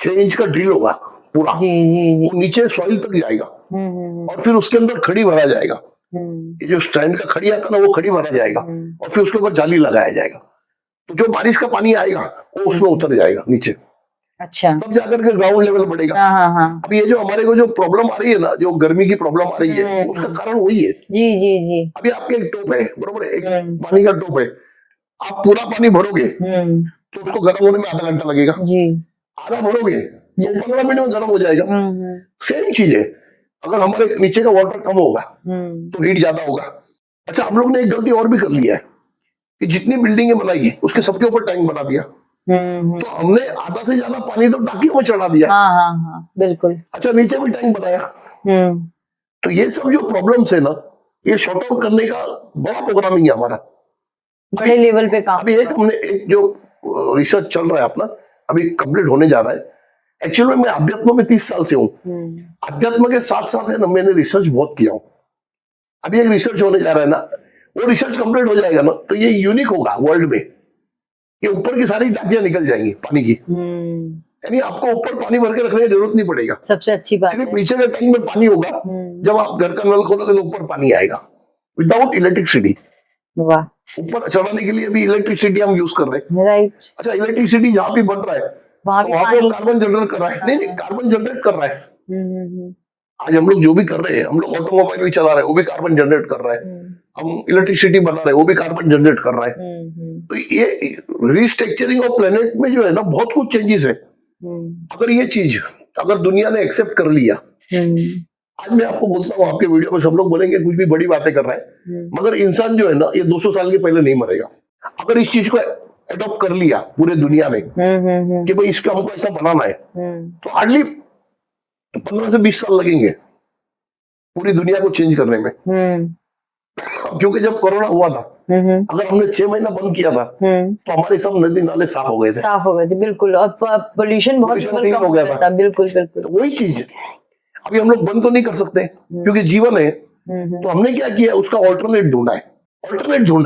S2: 6 इंच का ड्रिल होगा पूरा।
S1: जी जी जी।
S2: वो नीचे सॉइल तक जाएगा, और फिर उसके अंदर खड़ी भरा जाएगा। ये जो स्टैंड का खड़ी आता है ना, वो खड़ी भरा जाएगा, और फिर उसके ऊपर जाली लगाया जाएगा। तो जो बारिश का पानी आएगा वो उसमें उतर जाएगा नीचे।
S1: अच्छा।
S2: तब जाकर के ग्राउंड लेवल बढ़ेगा।
S1: हाँ।
S2: अब ये जो हमारे को जो प्रॉब्लम आ रही है ना, जो गर्मी की प्रॉब्लम आ रही है, उसका कारण वही है।
S1: जी जी जी।
S2: अभी आपके एक टोप है, बरोबर है, एक पानी का टोप है, आप पूरा पानी भरोगे तो उसको गर्म होने में आधा घंटा लगेगा जी। आधा भरोगे तो 15 मिनट में गर्म हो जाएगा। सेम चीज है, अगर हमारे नीचे का वाटर कम होगा तो हीट ज्यादा होगा। अच्छा, हम लोग ने एक गलती और भी कर लिया है कि जितनी बिल्डिंगें बनाई है उसके सबके ऊपर टैंक बना दिया, तो हमने आधा से ज्यादा पानी तो टांकियों में चढ़ा दिया।
S1: हाँ, बिल्कुल।
S2: अच्छा, नीचे भी टैंक बनाया। तो ये सब जो प्रॉब्लम्स है ना, ये शॉर्ट आउट करने का बड़ा प्रोग्रामिंग है हमारा,
S1: बड़े लेवल पे काम।
S2: अभी एक जो रिसर्च चल रहा है अपना, अभी कंप्लीट होने जा रहा है। एक्चुअली मैं अध्यात्म में 30 साल से हूँ। अध्यात्म के साथ साथ है ना, मैंने रिसर्च बहुत किया हूँ। अभी एक रिसर्च होने जा रहा है ना, वो रिसर्च कंप्लीट हो जाएगा ना, तो ये यूनिक होगा वर्ल्ड में, ये ऊपर की सारी टांकियां निकल जाएंगी पानी की। यानी आपको ऊपर पानी भर के रखने की जरूरत नहीं पड़ेगा। सबसे अच्छी बात, सिर्फ नीचे के टैंक में पानी होगा, जब आप घर का नल खोलोगे तो ऊपर पानी आएगा विदाउट इलेक्ट्रिसिटी।
S1: वाह,
S2: ऊपर चढ़ाने के लिए भी इलेक्ट्रिसिटी हम यूज कर रहे हैं।
S1: राइट।
S2: अच्छा, इलेक्ट्रिसिटी जहाँ भी बन रहा है
S1: वहां
S2: तो
S1: भी
S2: वहां पे
S1: पानी।
S2: कार्बन जनरेट कर रहा है। नहीं नहीं, कार्बन जनरेट कर रहा है।
S1: हम्म।
S2: आज हम लोग जो भी कर रहे हैं, हम लोग ऑटोमोबाइल भी चला रहे हैं, वो भी कार्बन जनरेट कर रहा है। हम इलेक्ट्रिसिटी बना रहे हैं, वो भी कार्बन जनरेट कर रहा है। तो ये रिस्ट्रक्चरिंग ऑफ प्लेनेट में जो है ना, बहुत कुछ चेंजेस है। अगर ये चीज अगर दुनिया ने एक्सेप्ट कर लिया, आज मैं आपको बोलता हूँ, आपके वीडियो में सब लोग बोलेंगे कुछ भी बड़ी बातें कर रहा है, मगर इंसान जो है ना, ये 200 साल के पहले नहीं मरेगा। अगर इस चीज को अडॉप्ट कर लिया पूरे दुनिया ने कि भाई इसको हमको ऐसा बनाना है, तो हार्डली 15 से 20 साल लगेंगे पूरी दुनिया को चेंज करने में। क्योंकि जब कोरोना हुआ था, अगर हमने 6 महीना बंद किया था तो हमारे सब नदी नाले साफ हो गए थे।
S1: साफ हो गए थे, बिल्कुल। और पोल्यूशन बहुत
S2: नहीं हो गया था।
S1: बिल्कुल बिल्कुल।
S2: तो वही चीज अभी हम लोग बंद तो नहीं कर सकते क्योंकि जीवन है। तो हमने क्या किया, उसका ऑल्टरनेट ढूंढा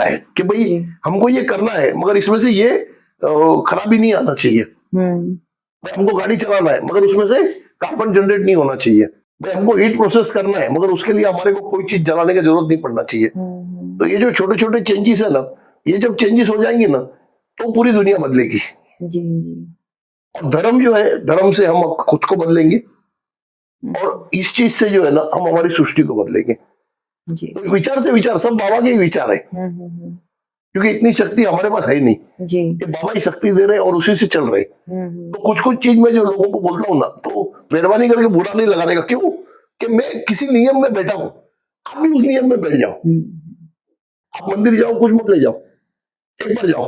S2: है कि भाई हमको ये करना है, मगर इसमें से ये खराबी नहीं आना चाहिए। हमको गाड़ी चलाना है, मगर उसमें से कार्बन जनरेट नहीं होना चाहिए। भाई हमको हीट प्रोसेस करना है, मगर उसके लिए हमारे को कोई चीज जलाने की जरूरत नहीं पड़ना चाहिए। तो ये जो छोटे छोटे चेंजेस है ना, ये जब चेंजेस हो जाएंगे ना, तो पूरी दुनिया बदलेगी।
S1: जी।
S2: और धर्म जो है, धर्म से हम खुद को बदलेंगे, और इस चीज से जो है ना, हम हमारी सृष्टि को बदलेंगे।
S1: जी।
S2: तो विचार से विचार सब बाबा के ही विचार है, क्योंकि इतनी शक्ति हमारे पास है नहीं
S1: जी।
S2: कि बाबा ही शक्ति दे रहे हैं और उसी से चल रहे। तो कुछ कुछ चीज में जो लोगों को बोलता हूँ ना, तो मेहरबानी करके बुरा नहीं लगाने का। क्यों कि मैं किसी नियम में बैठा हूं, आप भी उस नियम में बैठ जाओ। आप मंदिर जाओ, कुछ मत ले जाओ, एक बार जाओ,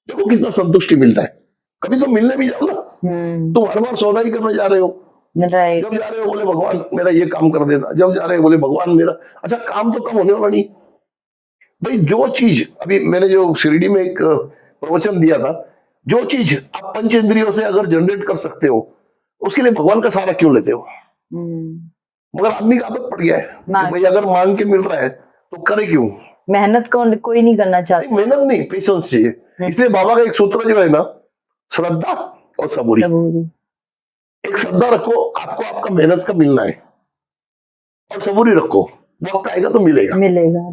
S2: देखो कितना संतुष्टि मिलता है। कभी तो मिलने भी जाओ ना। तुम हर बार सौदा ही करने जा रहे हो,
S1: राइट।
S2: जब जा रहे हो बोले भगवान मेरा ये काम कर देना, जब जा रहे हो बोले भगवान मेरा, अच्छा काम तो कम होने वाला नहीं। भाई जो चीज अभी मैंने जो शिरडी में एक प्रवचन दिया था, जो चीज आप पंच इंद्रियों से अगर जनरेट कर सकते हो, उसके लिए भगवान का सहारा क्यों लेते हो? मगर आदमी का आदत पड़ गया है कि भाई अगर मांग के मिल रहा है तो करे क्यों?
S1: मेहनत कोई नहीं करना चाहता।
S2: मेहनत नहीं, पेशेंस चाहिए। इसलिए बाबा का एक सूत्र जो है ना, श्रद्धा और सबूरी। एक श्रद्धा रखो, आपको आपका मेहनत का मिलना है, और सबूरी रखो, वक्त आएगा तो मिलेगा।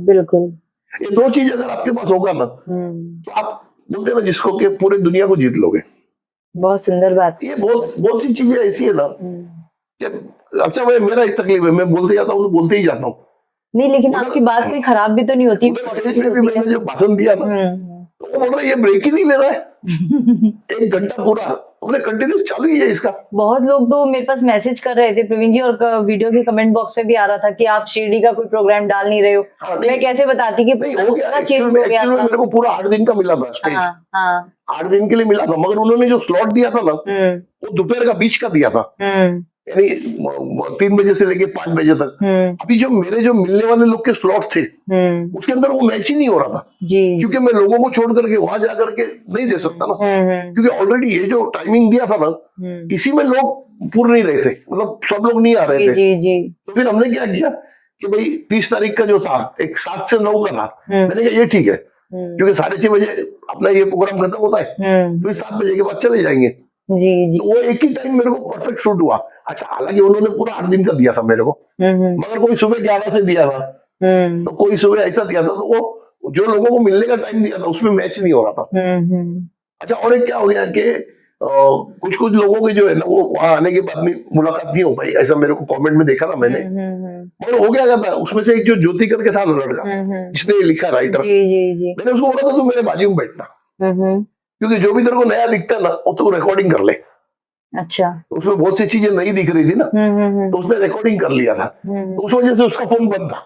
S1: बिल्कुल।
S2: ये दो चीज अगर आपके पास होगा ना, तो आप बोलते ना जिसको कि पूरे दुनिया को जीत लोगे।
S1: बहुत सुंदर बात।
S2: ये बहुत सी चीजें ऐसी है ना। अच्छा, मेरा एक तकलीफ है, मैं बोलते जाता हूँ तो बोलते ही जाता हूँ।
S1: नहीं, लेकिन आपकी बात कोई खराब भी तो नहीं होती।
S2: स्टेज पे भी मैंने जो भाषण दिया ना, तो वो बोल रहा है ये ब्रेक ही नहीं ले रहा है। 1 घंटा पूरा हमने कंटिन्यू चालू ही है इसका।
S1: बहुत लोग तो मेरे पास मैसेज कर रहे थे प्रवीण जी, और वीडियो के कमेंट बॉक्स में भी आ रहा था कि आप शिरडी का कोई प्रोग्राम डाल नहीं रहे हो। मैं कैसे बताती कि
S2: नहीं हो गया। एक्चुअली मेरे को पूरा 8 दिन का मिला था स्टेज। 8 दिन के लिए मिला था, मगर उन्होंने जो स्लॉट दिया था ना, वो दोपहर का बीच का दिया था, यानी 3 बजे से लेके 5 बजे तक। अभी जो मेरे जो मिलने वाले लोग के स्लॉट थे, उसके अंदर वो मैच ही नहीं हो रहा था जी। क्योंकि मैं लोगों को छोड़ करके वहां जाकर के नहीं दे सकता ना, क्योंकि ऑलरेडी ये जो टाइमिंग दिया था ना, इसी में लोग पूरे नहीं रहे थे, मतलब सब लोग नहीं आ रहे थे जी। तो फिर हमने क्या किया कि भाई 30 तारीख का जो था, एक 7 से 9 का था। मैंने कहा ये ठीक है, क्योंकि 6:30 बजे अपना ये प्रोग्राम खत्म होता है, फिर 7 बजे के बाद चले जाएंगे जी। तो वो एक ही टाइम मेरे को परफेक्ट शूट हुआ। अच्छा, हालांकि उन्होंने पूरा 8 दिन का दिया था मेरे को, मगर कोई सुबह 11 से दिया था, तो कोई सुबह ऐसा दिया था, तो वो जो लोगों को मिलने का टाइम दिया था उसमें मैच नहीं हो रहा था। अच्छा, और एक क्या हो गया कि कुछ कुछ लोगों के जो है ना, वो वहां आने के बाद में मुलाकात नहीं हो पाई, ऐसा मेरे को कमेंट में देखा था मैंने। मगर हो गया था, उसमें से एक जो ज्योति करके था ना लड़का, जिसने लिखा राइटर, मैंने उसको बोला था तू मेरे बाजू में बैठना, क्योंकि जो भी तेरे को नया दिखता है ना, वो तो रिकॉर्डिंग कर ले। अच्छा, उसमें बहुत सी चीजें नहीं दिख रही थी ना, तो उसने रिकॉर्डिंग कर लिया था, तो उस वजह से उसका फोन बंद था।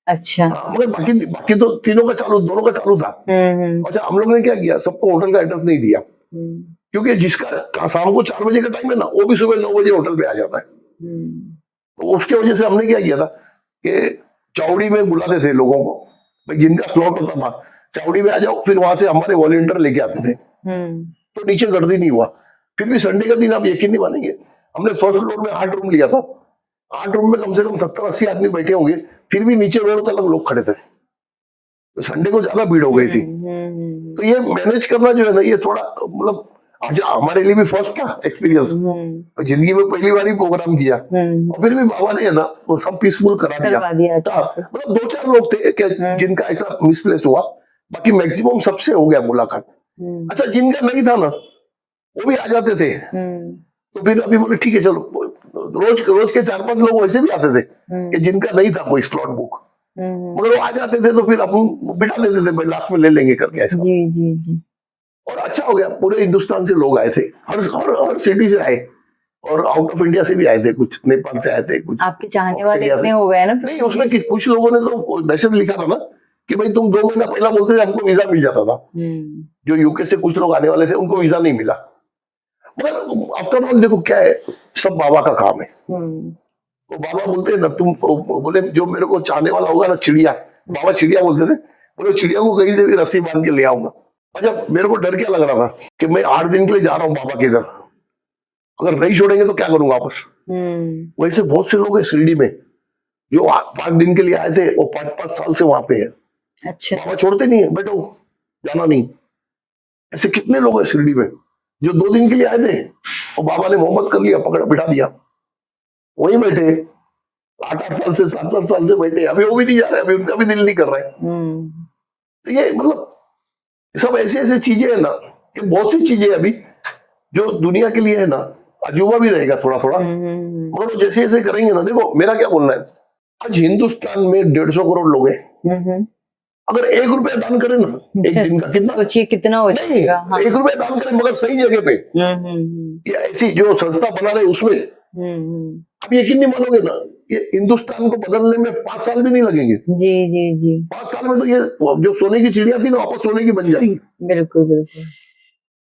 S2: अच्छा, मगर बाकी तो तीनों का चालू, दोनों का चालू था। अच्छा, हम लोग ने क्या किया, सबको होटल का एड्रेस नहीं दिया, क्योंकि जिसका शाम को 4 बजे का टाइम है ना, वो भी सुबह 9 बजे होटल पे आ जाता है। तो उसके वजह से हमने क्या किया था कि चावड़ी में बुलाते थे लोगों को, भाई जिनका स्लॉट होता था चावड़ी में आ जाओ, फिर वहां से हमारे वॉलंटियर लेके आते थे। तो नीचे गर्दी नहीं हुआ। फिर भी संडे का दिन आप यकीन नहीं मानेंगे, हमने फर्स्ट फ्लोर में 8 रूम लिया था। 8 रूम में कम से कम 70-80 आदमी बैठे होंगे, फिर भी नीचे रोड तक लोग खड़े थे। संडे को ज्यादा भीड़ हो गई थी। तो ये मैनेज करना जो है ना, ये थोड़ा मतलब आज हमारे लिए भी फर्स्ट था एक्सपीरियंस, जिंदगी में पहली बार ही प्रोग्राम किया और फिर भी बाबा ने ना वो सब पीसफुल करा दिया। मतलब 2-4 लोग थे जिनका ऐसा मिसप्लेस हुआ, बाकी मैक्सिमम सबसे हो गया मुलाकात। अच्छा, जिनका नहीं था ना वो भी आ जाते थे, तो फिर अभी बोले ठीक है चलो, रोज के 4-5 लोग वैसे भी आते थे कि जिनका नहीं था कोई स्लॉट बुक, मगर वो आ जाते थे तो फिर अपन बिठा देते थे, भाई लास्ट में ले लेंगे करके ऐसा।
S1: जी।
S2: और अच्छा हो गया, पूरे हिंदुस्तान से लोग आए थे, हर सिटी से आए, और आउट ऑफ इंडिया से भी आए थे, कुछ नेपाल से आए थे, कुछ
S1: आपके चाहने वाले इतने हो गए ना।
S2: नहीं, उसमें कुछ लोगों ने तो मैसेज लिखा था ना कि भाई तुम 2 महीना पहला बोलते थे हमको वीजा मिल जाता था। जो यूके से कुछ लोग आने वाले थे उनको वीजा नहीं मिला, मगर आफ्टर ऑल देखो क्या है, सब बाबा का काम है। तो बाबा बोलते हैं ना, तुम बोले जो मेरे को चाहने वाला होगा ना, चिड़िया, बाबा चिड़िया बोलते थे, बोले चिड़िया को कहीं से भी रस्सी बांध के ले आऊंगा। अच्छा, मेरे को डर क्या लग रहा था कि मैं 8 दिन के लिए जा रहा हूँ बाबा के इधर, अगर नहीं छोड़ेंगे तो क्या करूंगा वापस। वैसे बहुत से लोग हैं शिरडी में जो 5 दिन के लिए आए थे और 5-5 साल से वहां पे है।
S1: अच्छा,
S2: बाबा छोड़ते नहीं है, बैठो, जाना नहीं। ऐसे कितने लोग हैं शिरडी में जो 2 दिन के लिए आए थे और बाबा ने मोहब्बत कर लिया, पकड़ा बिठा दिया, वहीं बैठे 8-8 साल से 7-7 साल से बैठे, अभी वो भी नहीं जा रहे, अभी उनका भी दिल नहीं कर रहा है। तो ये मतलब सब ऐसे चीजें है ना, कि बहुत सी चीजें अभी जो दुनिया के लिए है ना अजूबा भी रहेगा थोड़ा थोड़ा, मगर वो जैसे जैसे करेंगे ना, देखो मेरा क्या बोलना है, आज हिंदुस्तान में 150 करोड़ लोग हैं, अगर 1 रुपया दान करें ना एक दिन का, कितना
S1: सोचिए कितना हो जाएगा।
S2: 1 रुपया दान करें मगर सही जगह पे, या ऐसी जो संस्था बना रहे उसमें, आप यकीन नहीं मानोगे ना, ये हिंदुस्तान को बदलने में 5 साल भी नहीं लगेंगे।
S1: जी
S2: 5 साल में तो ये जो सोने की चिड़िया थी ना वापस सोने की बन जाएगी।
S1: बिल्कुल।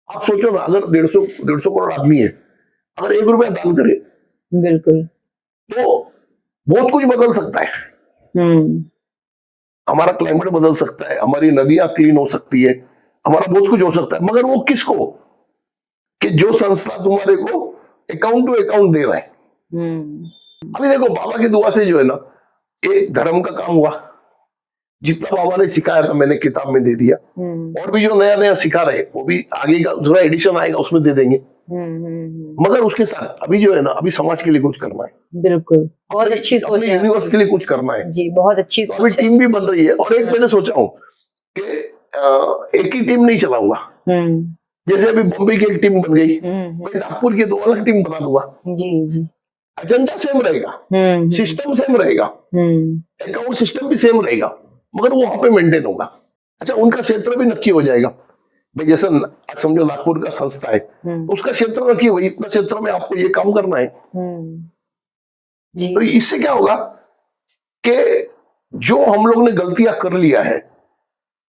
S2: आप सोचो ना, अगर 150 करोड़ आदमी है, अगर 1 रुपया दान करे
S1: बिल्कुल,
S2: तो बहुत कुछ बदल सकता है। हमारा क्लाइमेट बदल सकता है, हमारी नदियां क्लीन हो सकती है, हमारा बहुत कुछ हो सकता है, मगर वो किसको, कि जो संस्था तुम्हारे को अकाउंट टू अकाउंट दे रहा है। अभी देखो बाबा की दुआ से जो है ना, एक धर्म का काम हुआ, जितना बाबा ने सिखाया था मैंने किताब में दे दिया, और भी जो नया नया सिखा रहे वो भी आगे का दूसरा एडिशन आएगा उसमें दे देंगे। मगर उसके साथ अभी जो है ना, अभी समाज के लिए कुछ करना है। बिल्कुल, बहुत अच्छी सोच है, यूनिवर्स के लिए कुछ करना है जी, बहुत अच्छी सोच है। अभी टीम भी बन रही है, और एक मैंने सोचा हूँ कि एक ही टीम नहीं चलाऊंगा, जैसे अभी बॉम्बे की एक टीम बन गई, मैं नागपुर की 2 अलग टीम बना दूंगा। जी, एजेंडा सेम रहेगा, सिस्टम सेम रहेगा, अकाउंट सिस्टम भी सेम रहेगा, मगर वो वहां पे मेंटेन होगा। अच्छा, उनका क्षेत्र भी नक्की हो जाएगा, भाई जैसे समझो नागपुर का संस्था है, उसका क्षेत्र नक्की हो, इतना क्षेत्र में आपको ये काम करना है। तो इससे क्या होगा कि जो हम लोग ने गलतियां कर लिया है,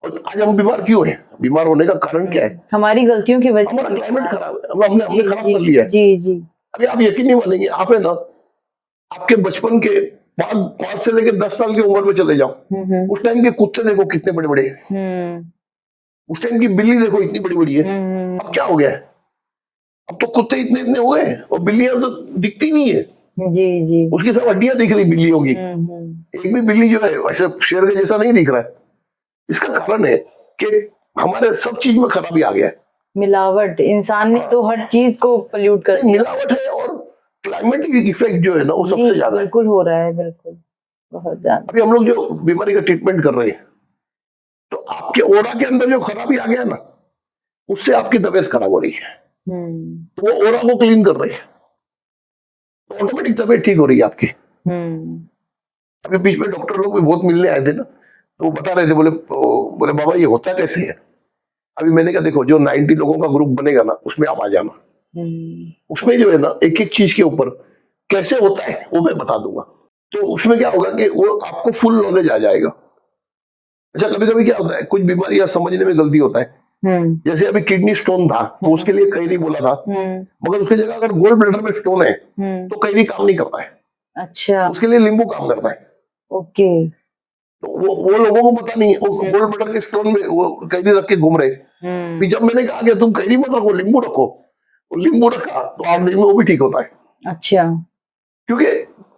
S2: और आज हम बीमार क्यों हैं, बीमार होने का कारण क्या है, हमारी गलतियों की वजह, हमारा क्लाइमेट खराब है, हमने खराब कर लिया है। जी। अभी आप यकीन नहीं मानेंगे, आप है ना, आपके बचपन के 5 से लेकर 10 साल की उम्र में चले जाओ, उस टाइम के कुत्ते देखो कितने बड़े बड़े हैं, उस टाइम की बिल्ली देखो इतनी बड़ी बड़ी है। अब क्या हो गया है, अब तो कुत्ते इतने इतने हो गए और बिल्लियां तो दिखती नहीं है। जी, उसकी सब हड्डियां दिख रही बिल्लियों की, एक भी बिल्ली जो है वैसे शेर के जैसा नहीं दिख रहा है। इसका कारण है कि हमारे सब चीज में खराबी आ गया है, मिलावट, इंसान ने तो हर चीज को पोल्यूट कर दिया, मिलावट है, और क्लाइमेटिक इफेक्ट जो है ना वो सबसे ज्यादा बिल्कुल हो रहा है, बिल्कुल बहुत ज्यादा। अभी हम लोग जो बीमारी का ट्रीटमेंट कर रहे हैं, तो आपके ओरा के अंदर जो खराबी आ गया ना, उससे आपकी तबीयत खराब हो रही है, तो वो ओरा को क्लीन कर रही है, तो ऑटोमेटिक तबीयत ठीक हो रही है आपकी। अभी बीच में डॉक्टर लोग भी बहुत मिलने आए थे ना, तो वो बता रहे थे, बोले बाबा ये होता कैसे है। अभी मैंने कहा देखो, जो 90 लोगों का ग्रुप बनेगा ना, उसमें आप आ जाना, उसमें जो है ना एक एक चीज के ऊपर कैसे होता है वो मैं बता दूंगा, तो उसमें क्या होगा कि वो आपको फुल नॉलेज आ जाएगा। अच्छा, कभी कभी क्या होता है, कुछ बीमारियां समझने में गलती होता है, जैसे अभी किडनी स्टोन था तो उसके लिए कैरी बोला था, मगर उसकी जगह अगर गोल्ड ब्लैडर में स्टोन है तो कैरी काम नहीं करता है। अच्छा, उसके लिए नींबू काम करता है। ओके, तो वो लोगों को पता नहीं है, वो गोल्ड ब्लैडर के स्टोन में वो कैरी रख के घूम रहे। फिर जब मैंने कहा कि तुम कैरी मत रखो, नींबू रखो, तो नींबू रखा तो 8 दिन में वो भी ठीक होता है। अच्छा, क्योंकि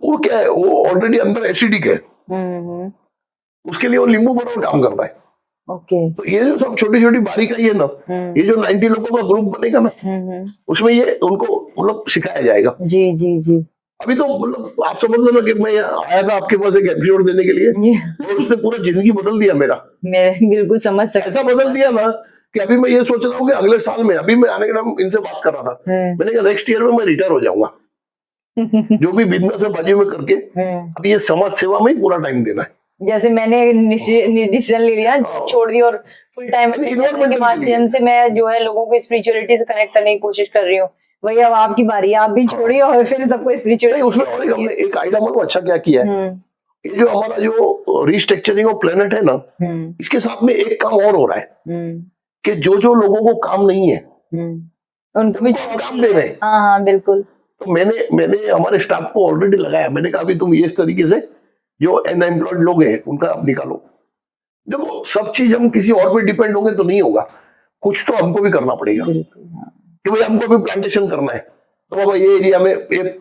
S2: वो क्या है, वो ऑलरेडी अंदर एसिडिक है, उसके लिए वो नींबू बराबर काम करता है।
S1: ओके।
S2: तो ये जो सब छोटी छोटी बारीकाई है ना, ये जो 90 लोगों का ग्रुप बनेगा ना, उसमें ये उनको मतलब सिखाया जाएगा।
S1: जी जी जी।
S2: अभी तो मतलब आप समझ लो ना कि मैं आया था आपके पास एक एपिसोड देने के लिए, और उसने पूरा जिंदगी बदल दिया मेरा।
S1: मैं बिल्कुल समझ सकती
S2: ऐसा बदल दिया ना कि अभी मैं ये सोच रहा हूँ कि अगले साल में, अभी मैं आने के टाइम इनसे बात कर रहा था, मैंने कहा नेक्स्ट ईयर में मैं रिटायर हो जाऊंगा। जो भी बिजनेस है बाजू में करके अभी ये समाज सेवा में ही पूरा टाइम देना है।
S1: जैसे मैंने डिसीजन ले लिया, छोड़ दी, और फुल टाइम के माध्यम से मैं जो है लोगों को स्पिरिचुअलिटी से कनेक्ट करने की कोशिश कर रही हूँ। वही अब आपकी बारी है, आप भी छोड़िए और फिर सबको स्पिरिचुअलिटी।
S2: उसमें और हमने एक आइडिया मालूम अच्छा क्या किया है, ये जो हमारा जो रिस्ट्रक्चरिंग ऑफ प्लेनेट है ना, इसके साथ में एक काम और हो रहा है कि जो जो लोगों को काम नहीं है
S1: उनको भी
S2: काम दे रहे हैं।
S1: हाँ हाँ बिल्कुल।
S2: तो मैंने हमारे स्टाफ को ऑलरेडी लगाया, मैंने कहा अभी तुम ये इस तरीके से जो अनएम्प्लॉयड लोग हैं उनका आप निकालो। देखो सब चीज हम किसी और पे डिपेंड होंगे तो नहीं होगा, कुछ तो हमको भी करना पड़ेगा कि भाई हमको भी प्लांटेशन करना है, तो बाबा ये एरिया में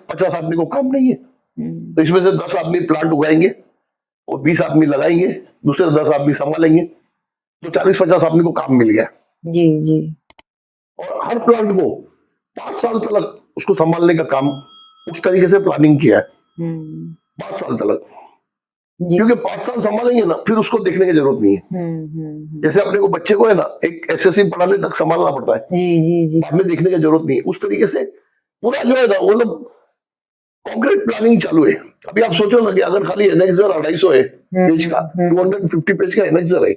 S2: 50 आदमी को काम नहीं है, तो इसमें से 10 आदमी प्लांट उगाएंगे और 20 आदमी लगाएंगे, दूसरे 10 आदमी संभालेंगे, तो 40-50 आदमी को काम मिल गया।
S1: जी जी।
S2: और हर प्लांट को 5 साल तक उसको संभालने का काम उस तरीके से प्लानिंग किया है, 5 साल तक, क्योंकि 5 साल संभालेंगे ना फिर उसको देखने की जरूरत नहीं है। जैसे अपने को बच्चे को है ना एक एक्सेसिव पढ़ाने तक संभालना पड़ता है, बाद में देखने की जरूरत नहीं है, उस तरीके से पूरा जो है ना वो लोग कॉन्क्रीट प्लानिंग चालू है। अभी आप सोचो ना कि अगर खाली एनेक्सर 250 है पेज का, 250 पेज का एनेक्सर है,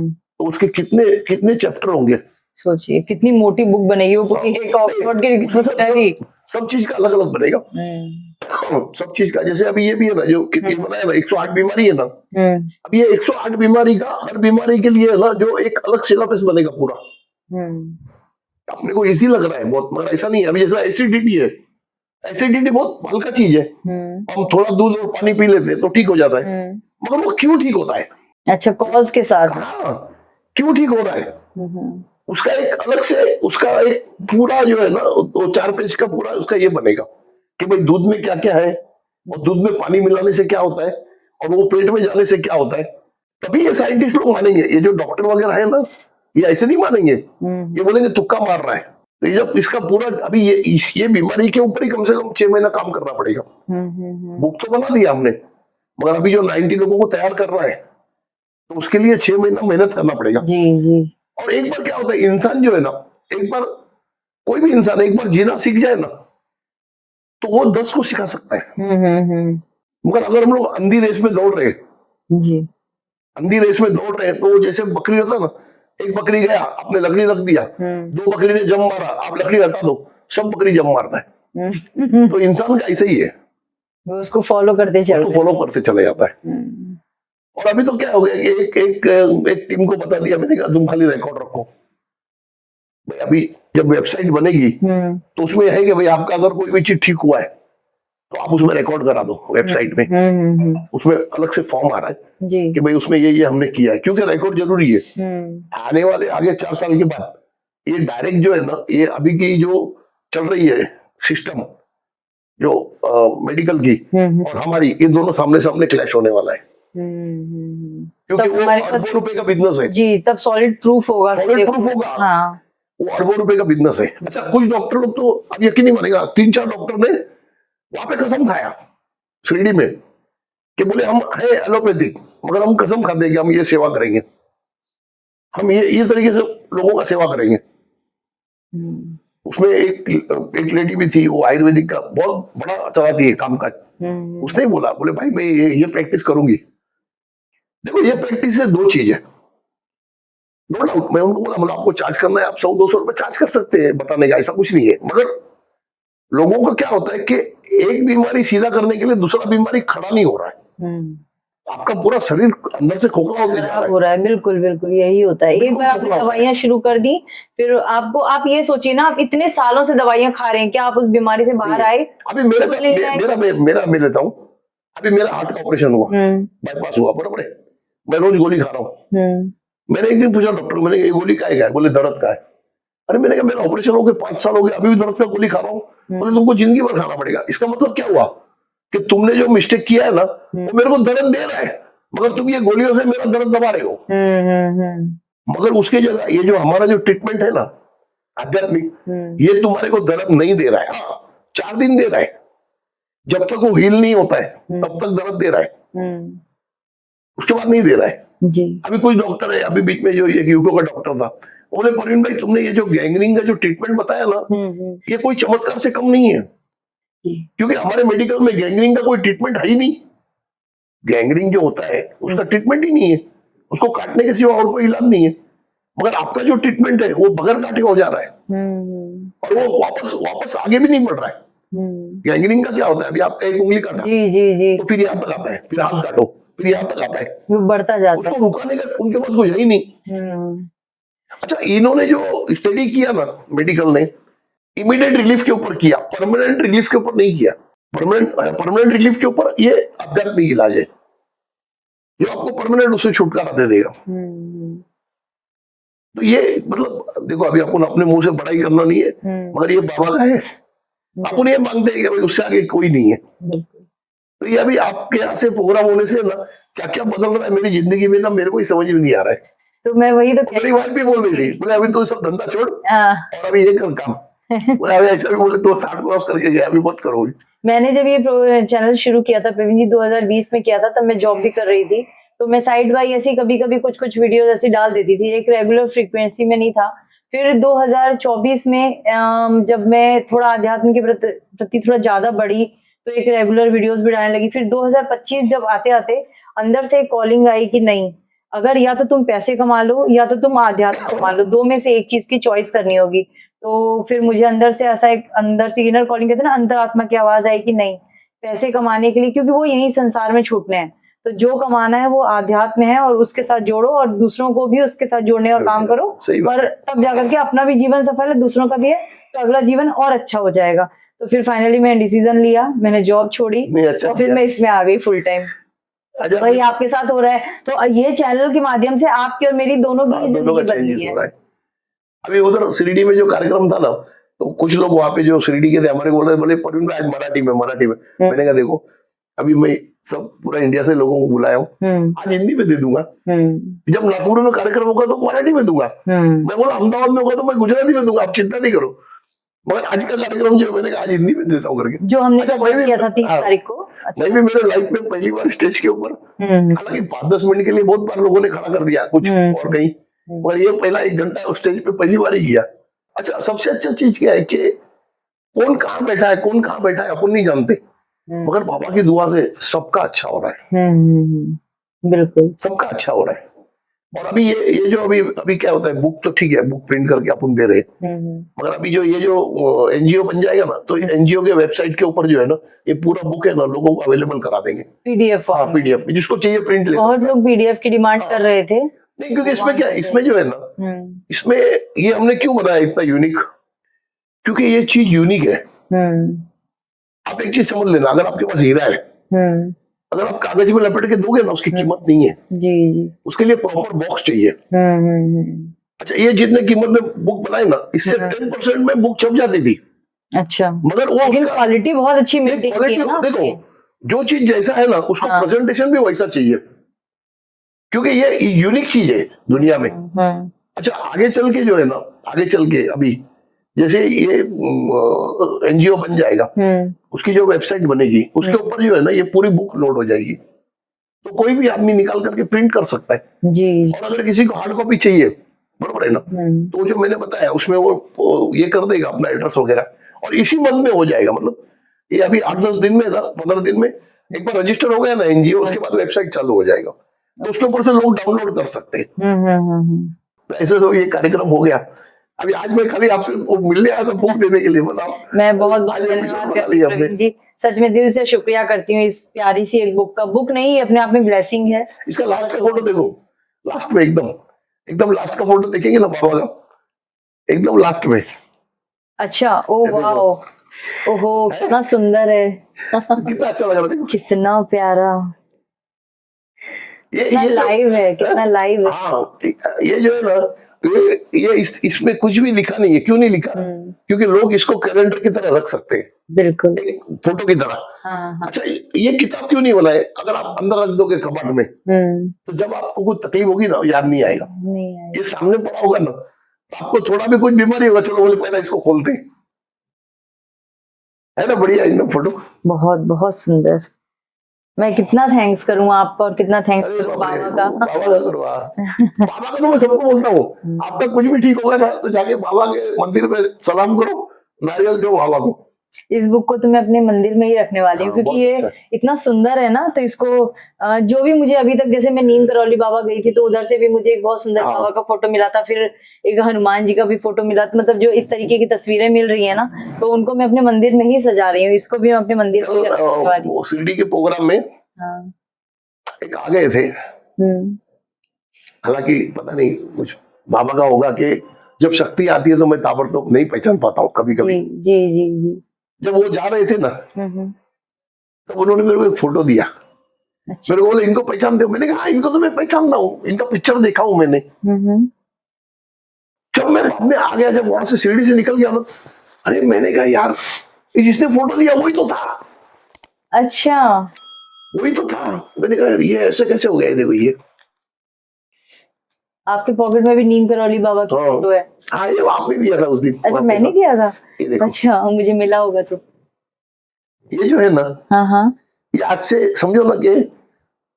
S2: तो उसके कितने कितने चैप्टर होंगे,
S1: सोचिए कितनी मोटी बुक बनेगी वो पूरी, एक ऑक्सफोर्ड की डिक्शनरी,
S2: सब चीज का अलग अलग बनेगा। सब चीज का, जैसे अभी ये भी है ना जो कितनी बनाया ना 108 बीमारी है ना, अब ये 108 बीमारी का हर बीमारी के लिए है ना जो एक अलग सिलेबस बनेगा पूरा। अपने को इजी लग रहा है बहुत, मगर ऐसा नहीं है। अभी जैसा एसिडिटी है, एसिडिटी बहुत हल्का चीज है, हम थोड़ा दूध और पानी पी लेते हैं तो ठीक हो जाता है, मगर वो क्यों ठीक होता है?
S1: अच्छा, कॉज के साथ।
S2: हाँ, क्यों ठीक हो रहा है? उसका एक अलग से उसका एक पूरा जो है ना वो 4 पेज का पूरा उसका ये बनेगा कि भाई दूध में क्या क्या है और दूध में पानी मिलाने से क्या होता है और वो पेट में जाने से क्या होता है। तभी ये साइंटिस्ट लोग मानेंगे, ये जो डॉक्टर वगैरह है ना ये ऐसे नहीं मानेंगे, ये बोलेंगे तुक्का मार रहा है। तो ये जब इसका पूरा अभी ये बीमारी के ऊपर ही कम से कम 6 महीना काम करना पड़ेगा। बुक तो बना दिया हमने, मगर अभी जो 90 लोगों को तैयार कर रहा है तो उसके लिए 6 महीना मेहनत करना पड़ेगा।
S1: जी जी। और
S2: एक बार क्या होता है, इंसान जो है ना, एक बार कोई भी इंसान एक बार जीना सीख जाए ना तो वो 10 को सिखा सकता है। मगर अगर हम लोग अंधी रेस में दौड़ रहे हैं, अंधी रेस में दौड़ रहे हैं तो जैसे बकरी रहता ना, एक बकरी गया आपने लकड़ी रख दिया, 2 बकरी ने जम मारा, आप लकड़ी हटा दो, सब बकरी जम मारता है। तो इंसान का ऐसा ही है,
S1: वो उसको फॉलो करते
S2: चले जाता है। और अभी तो क्या हो गया कि एक टीम को बता दिया, मैंने कहा तुम खाली रिकॉर्ड रखो भाई। अभी जब वेबसाइट बनेगी तो उसमें है कि भाई आपका अगर कोई भी चीज ठीक हुआ है तो आप उसमें रिकॉर्ड करा दो वेबसाइट में। उसमें अलग से फॉर्म आ रहा है कि भाई उसमें ये हमने किया है, क्योंकि रिकॉर्ड जरूरी है। आने वाले आगे 4 साल के बाद ये डायरेक्ट जो है ना, ये अभी की जो चल रही है सिस्टम जो मेडिकल की और हमारी, इन दोनों सामने सामने क्लैश होने वाला है, क्योंकि वो अरबों रुपए का बिजनेस है।
S1: जी, तब सॉलिड प्रूफ होगा।
S2: हाँ, वो अरबों रुपए का बिजनेस है। अच्छा, कुछ डॉक्टर लोग तो अब यकीन नहीं मानेगा, 3-4 डॉक्टर ने वहां पे कसम खाया शिरडी में कि बोले हम है एलोपैथिक, मगर हम कसम खाते हैं कि हम ये सेवा करेंगे, हम ये तरीके से लोगों का सेवा करेंगे। उसमें एक लेडी भी थी, वो आयुर्वेदिक का बहुत बड़ा चलाती है काम काज। उसने बोला, बोले भाई मैं ये प्रैक्टिस करूंगी। देखो ये प्रैक्टिस से 2 चीज है, नो डाउट। मैं उनको बोला आपको चार्ज करना है आप 100-200 रुपए चार्ज कर सकते हैं बताने का, ऐसा कुछ नहीं है। मगर लोगों का क्या होता है कि एक बीमारी सीधा करने के लिए दूसरा बीमारी खड़ा नहीं हो रहा है। आपका पूरा शरीर अंदर से खोखला हो रहा है।
S1: बिल्कुल बिल्कुल यही होता है। एक बार आपने दवाइयां शुरू कर दी, फिर आप ये सोचिए ना, आप इतने सालों से दवाइयां खा रहे हैं, क्या आप उस बीमारी से बाहर आए?
S2: अभी मेरा मैं लेता हूँ, अभी मेरा हार्ट का ऑपरेशन हुआ, बाईपास हुआ, बराबर है, मैं रोज गोली खा रहा हूँ। मैंने एक दिन पूछा डॉक्टर को, मैंने ये गोली का है? बोले दर्द का है। अरे मैंने कहा मेरा ऑपरेशन हो गया 5 साल हो गए, अभी भी दर्द का गोली खा रहा हूँ। बोले तुमको जिंदगी भर खाना पड़ेगा। इसका मतलब क्या हुआ कि तुमने जो मिस्टेक किया है ना वो मेरे को दर्द दे रहा है, मगर तुम ये गोलियों से मेरा दर्द दबा रहे हो। मगर उसके जगह ये जो हमारा जो ट्रीटमेंट है ना आध्यात्मिक, ये तुम्हारे को दर्द नहीं दे रहा है। हाँ, 4 दिन दे रहा है, जब तक वो हील नहीं होता है तब तक दर्द दे रहा है, उसके बाद नहीं दे रहा है
S1: जी।
S2: अभी कुछ डॉक्टर है, अभी बीच में जो एक यूको का डॉक्टर था, बोले परवीन भाई तुमने ये जो गैंग्रीन का जो ट्रीटमेंट बताया ना, ये कोई चमत्कार से कम नहीं है, क्योंकि हमारे मेडिकल में गैंग्रीन का कोई ट्रीटमेंट है ही नहीं। गैंग्रीन जो होता है उसका ट्रीटमेंट ही नहीं है, उसको काटने के सिवा और कोई इलाज नहीं है। मगर आपका जो ट्रीटमेंट है वो बगैर काटे हो जा रहा है, और वो वापस आगे भी नहीं बढ़ रहा है। गैंग्रीन का क्या होता है, अभी आपका एक उंगली काटा,
S1: जी।
S2: तो फिर यहाँ तक आता है, फिर हाथ काटो, फिर यहाँ तक आता है,
S1: वो बढ़ता जाता है,
S2: उसको रुकाने का उनके पास कुछ है ही नहीं। अच्छा, इन्होंने जो स्टडी किया ना मेडिकल ने, इमीडिएट रिलीफ के ऊपर किया, परमानेंट रिलीफ के ऊपर नहीं किया। परमानेंट रिलीफ के ऊपर ये आध्यात्मिक इलाज है जो आपको परमानेंट उससे छुटकारा दे देगा। तो ये मतलब देखो, अभी अपन अपने मुंह से बड़ाई करना नहीं है, मगर ये बाबा का है, अपन ये मांगते हैं कि भाई उससे आगे कोई नहीं है। तो ये अभी आपके यहाँ से प्रोग्राम होने से ना क्या क्या बदल रहा है मेरी जिंदगी में ना, मेरे को ही समझ में नहीं आ रहा है।
S1: तो मैं वही तो
S2: मेरी वाइफ भी बोल रही थी, बोले अभी तो सब धंधा छोड़ और अभी ये कर काम, बोले अभी ऐसा भी बोले तो 60 क्रॉस करके गया, अभी मत करो।
S1: मैंने जब ये चैनल शुरू किया था प्रवीण जी 2020 में किया था, तब मैं जॉब भी कर रही थी, तो मैं साइड बाय ऐसी कभी कभी कुछ वीडियोस ऐसी डाल देती थी, एक रेगुलर फ्रीक्वेंसी में नहीं था। फिर 2024 में जब मैं थोड़ा अध्यात्म के प्रति थोड़ा ज्यादा बढ़ी, तो एक रेगुलर वीडियोस भी डालने लगी। फिर 2025 जब आते आते अंदर से एक कॉलिंग आई कि नहीं, अगर या तो तुम पैसे कमा लो या तो तुम आध्यात्म कमा लो, दो में से एक चीज की चॉइस करनी होगी। तो फिर मुझे अंदर से ऐसा एक अंदर से इनर कॉलिंग कहते हैं ना, अंतरात्मा की आवाज आई कि नहीं, पैसे कमाने के लिए, क्योंकि वो यही संसार में छूटने हैं, तो जो कमाना है वो आध्यात्म है, और उसके साथ जोड़ो और दूसरों को भी उसके साथ जोड़ने का काम करो, और तब जाकर के अपना भी जीवन सफल है, दूसरों का भी है, तो अगला जीवन और अच्छा हो जाएगा। तो फिर फाइनली मैंने डिसीजन लिया, मैंने जॉब छोड़ी और फिर मैं इसमें आ गई फुल टाइम। वही आपके साथ हो रहा है, तो ये चैनल के माध्यम से आपकी और मेरी दोनों की जिंदगी बदली है।
S2: अभी उधर शिरडी में जो कार्यक्रम था ना, तो कुछ लोग वहां पे जो शिरडी के थे हमारे बोले परवीन भाई आज मराठी में मैंने कहा देखो, अभी मैं सब पूरा इंडिया से लोगों को बुलाया हूँ, आज हिंदी में दे दूंगा, जब नागपुर में कार्यक्रम होगा तो मराठी में दूंगा, मैं बोला अहमदाबाद में होगा तो मैं गुजराती में दूंगा, आप चिंता नहीं करो। मगर आज का कार्यक्रम जो मैंने आज हिंदी में देता हूँ करके,
S1: जो हमने किया था 30 तारीख को।
S2: मैं भी मेरे लाइफ में पहली बार स्टेज के ऊपर, हालांकि 5-10 मिनट के लिए बहुत बार लोगों ने खड़ा कर दिया कुछ और कहीं, मगर ये पहला 1 घंटा स्टेज पे पहली बार ही किया। अच्छा, सबसे अच्छा चीज क्या है कि कौन कहाँ बैठा है, कौन कहाँ बैठा है अपन नहीं जानते, मगर बाबा की दुआ से सबका अच्छा हो रहा है।
S1: बिल्कुल
S2: सबका अच्छा हो रहा है। और अभी ये जो अभी क्या होता है, बुक तो ठीक है, बुक प्रिंट करके अपन दे रहे, मगर अभी जो ये जो एनजीओ बन जाएगा ना, तो एनजीओ के वेबसाइट के ऊपर जो है ना, ये पूरा बुक है ना लोगों को अवेलेबल करा देंगे,
S1: पीडीएफ।
S2: हाँ, पीडीएफ जिसको चाहिए प्रिंट ले।
S1: बहुत लोग पीडीएफ की डिमांड कर रहे थे।
S2: नहीं, क्योंकि इसमें क्या है, इसमें जो है ना, इसमें ये हमने क्यों बनाया इतना यूनिक, क्योंकि ये चीज यूनिक है। आप एक चीज समझ लेना, अगर आपके पास हीरा है, अगर आप कागज में लपेट के दोगे ना, उसकी कीमत नहीं है
S1: जी,
S2: उसके लिए प्रॉपर बॉक्स चाहिए। अच्छा, ये जितने कीमत में बुक बनाए ना, इससे 10% में बुक छप जाती थी।
S1: अच्छा,
S2: मगर वो
S1: क्वालिटी बहुत अच्छी मिलती है ना।
S2: देखो, जो चीज जैसा है ना, उसका प्रेजेंटेशन भी वैसा चाहिए, क्योंकि ये यूनिक चीज है दुनिया में। अच्छा, आगे चल के जो है ना, आगे चल के अभी जैसे ये एनजीओ बन जाएगा, उसकी जो वेबसाइट बनेगी उसके ऊपर जो है ना, ये पूरी बुक लोड हो जाएगी, तो कोई भी आदमी निकाल करके प्रिंट कर सकता है
S1: जी।
S2: और अगर किसी को हार्ड कॉपी चाहिए, बरोबर है ना, तो जो मैंने बताया उसमें वो ये कर देगा अपना एड्रेस वगैरह, और इसी मंथ में हो जाएगा। मतलब ये अभी 8-10 दिन में ना, 15 दिन में एक बार रजिस्टर हो गया ना एनजीओ, उसके बाद वेबसाइट चालू हो जाएगा, तो उसके ऊपर से लोग डाउनलोड कर सकते हैं। ऐसे तो ये कार्यक्रम हो गया। अभी आज मैं खाली आपसे मिलने आया था बुक देने के लिए, बताओ।
S1: मैं बहुत धन्यवाद करती हूँ प्रवीण जी, सच में दिल से शुक्रिया करती हूँ इस प्यारी सी एक बुक का। बुक नहीं, अपने आप में ब्लेसिंग है।
S2: इसका लास्ट का फोटो देखो, लास्ट में एकदम लास्ट का फोटो देखेंगे ना बाबा का, एकदम लास्ट में।
S1: अच्छा, ओ वाह, ओहो कितना सुंदर है।
S2: कितना अच्छा लग रहा है,
S1: कितना प्यारा,
S2: ये
S1: लाइव है, कितना लाइव है।
S2: हाँ, ये जो है ना, इसमें कुछ भी लिखा नहीं है। क्यों नहीं लिखा? क्योंकि लोग इसको कैलेंडर की तरह रख सकते हैं,
S1: बिल्कुल,
S2: एक फोटो की तरह।
S1: हाँ।
S2: अच्छा, ये किताब क्यों नहीं बनाए? अगर आप अंदर रख दोगे कबाड़ में, तो जब आपको कुछ तकलीफ होगी ना, याद नहीं आएगा। ये सामने पड़ा होगा ना, तो आपको थोड़ा भी कुछ बीमारी होगा, चलो बोले पहले इसको खोलते हैं। है ना बढ़िया एकदम फोटो?
S1: बहुत बहुत सुंदर। मैं कितना थैंक्स करूँ आपका और कितना थैंक्स करूँ बाबा का।
S2: बाबा का करवा बाबा का तो मैं सबको बोलता हूँ, आपका कुछ भी ठीक होगा ना, तो जाके बाबा के मंदिर में सलाम करो, नारियल दो बाबा को।
S1: इस बुक को तो मैं अपने मंदिर में ही रखने वाली हूँ, क्योंकि ये इतना सुंदर है ना। तो इसको जो भी मुझे अभी तक, जैसे मैं नीम करौली बाबा गई थी तो उधर से भी मुझे एक बहुत सुंदर बाबा का फोटो मिला था, फिर एक हनुमान जी का भी फोटो मिला था। मतलब जो इस तरीके की तस्वीरें मिल रही है ना, तो उनको मैं अपने मंदिर में ही सजा रही हूँ। इसको भी मैं अपने मंदिर में ही रखने वाली हूँ।
S2: शिरडी के प्रोग्राम में एक आ गए थे, हालांकि पता नहीं कुछ बाबा का होगा कि जब शक्ति आती है तो मैं ताबड़तोड़ नहीं पहचान पाता हूँ कभी कभी।
S1: जी जी जी।
S2: जब वो जा रहे थे ना, तो उन्होंने मेरे को एक फोटो दिया। मेरे को बोले इनको पहचानते हो? मैंने कहा हाँ, इनको तो मैं पहचानता हूँ, इनका पिक्चर देखा हूँ मैंने। जब मैं बाद में आ गया, जब वहां से शिरडी से निकल गया ना, अरे मैंने कहा यार, ये जिसने फोटो दिया वही तो था।
S1: अच्छा,
S2: वही तो था। मैंने कहा ये ऐसे कैसे हो गया? देखो ये
S1: आपके पॉकेट में भी नीम करौली बाबा की फोटो है।
S2: हाँ, ये आपने दिया था उस दिन।
S1: अच्छा, मैंने दिया था? अच्छा, मुझे मिला होगा तो। ये
S2: जो है ना,
S1: हाँ,
S2: ये आज से समझो ना कि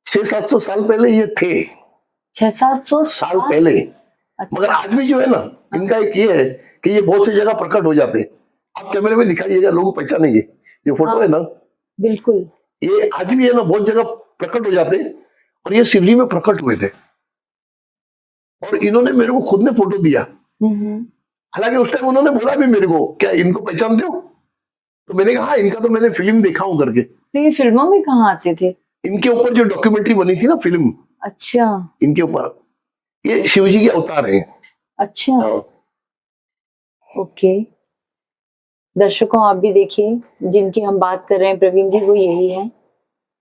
S2: 600-700 साल पहले ये थे।
S1: 600-700
S2: साल पहले।
S1: अच्छा।
S2: मगर आज भी जो है ना, इनका एक ये है कि ये बहुत सी जगह प्रकट हो जाते हैं। आप कैमरे में दिखाइएगा, लोग पहचानेंगे। ये फोटो है ना,
S1: बिल्कुल,
S2: ये आज भी है ना, बहुत जगह प्रकट हो जाते हैं। और ये शिरडी में प्रकट हुए थे, और इन्होंने मेरे को खुद ने फोटो दिया। हालांकि उस टाइम उन्होंने बोला भी मेरे को, क्या इनको पहचानते हो? तो मैंने कहा हाँ, इनका तो मैंने फिल्म देखा हूं करके।
S1: तो ये फिल्मों में कहाँ आते थे?
S2: इनके ऊपर जो डॉक्यूमेंट्री बनी थी ना, फिल्म।
S1: अच्छा,
S2: इनके ऊपर ये शिवजी के अवतार हैं।
S1: अच्छा, ओके। दर्शकों, आप भी देखिए, जिनकी हम बात कर रहे हैं प्रवीण जी, वो यही है।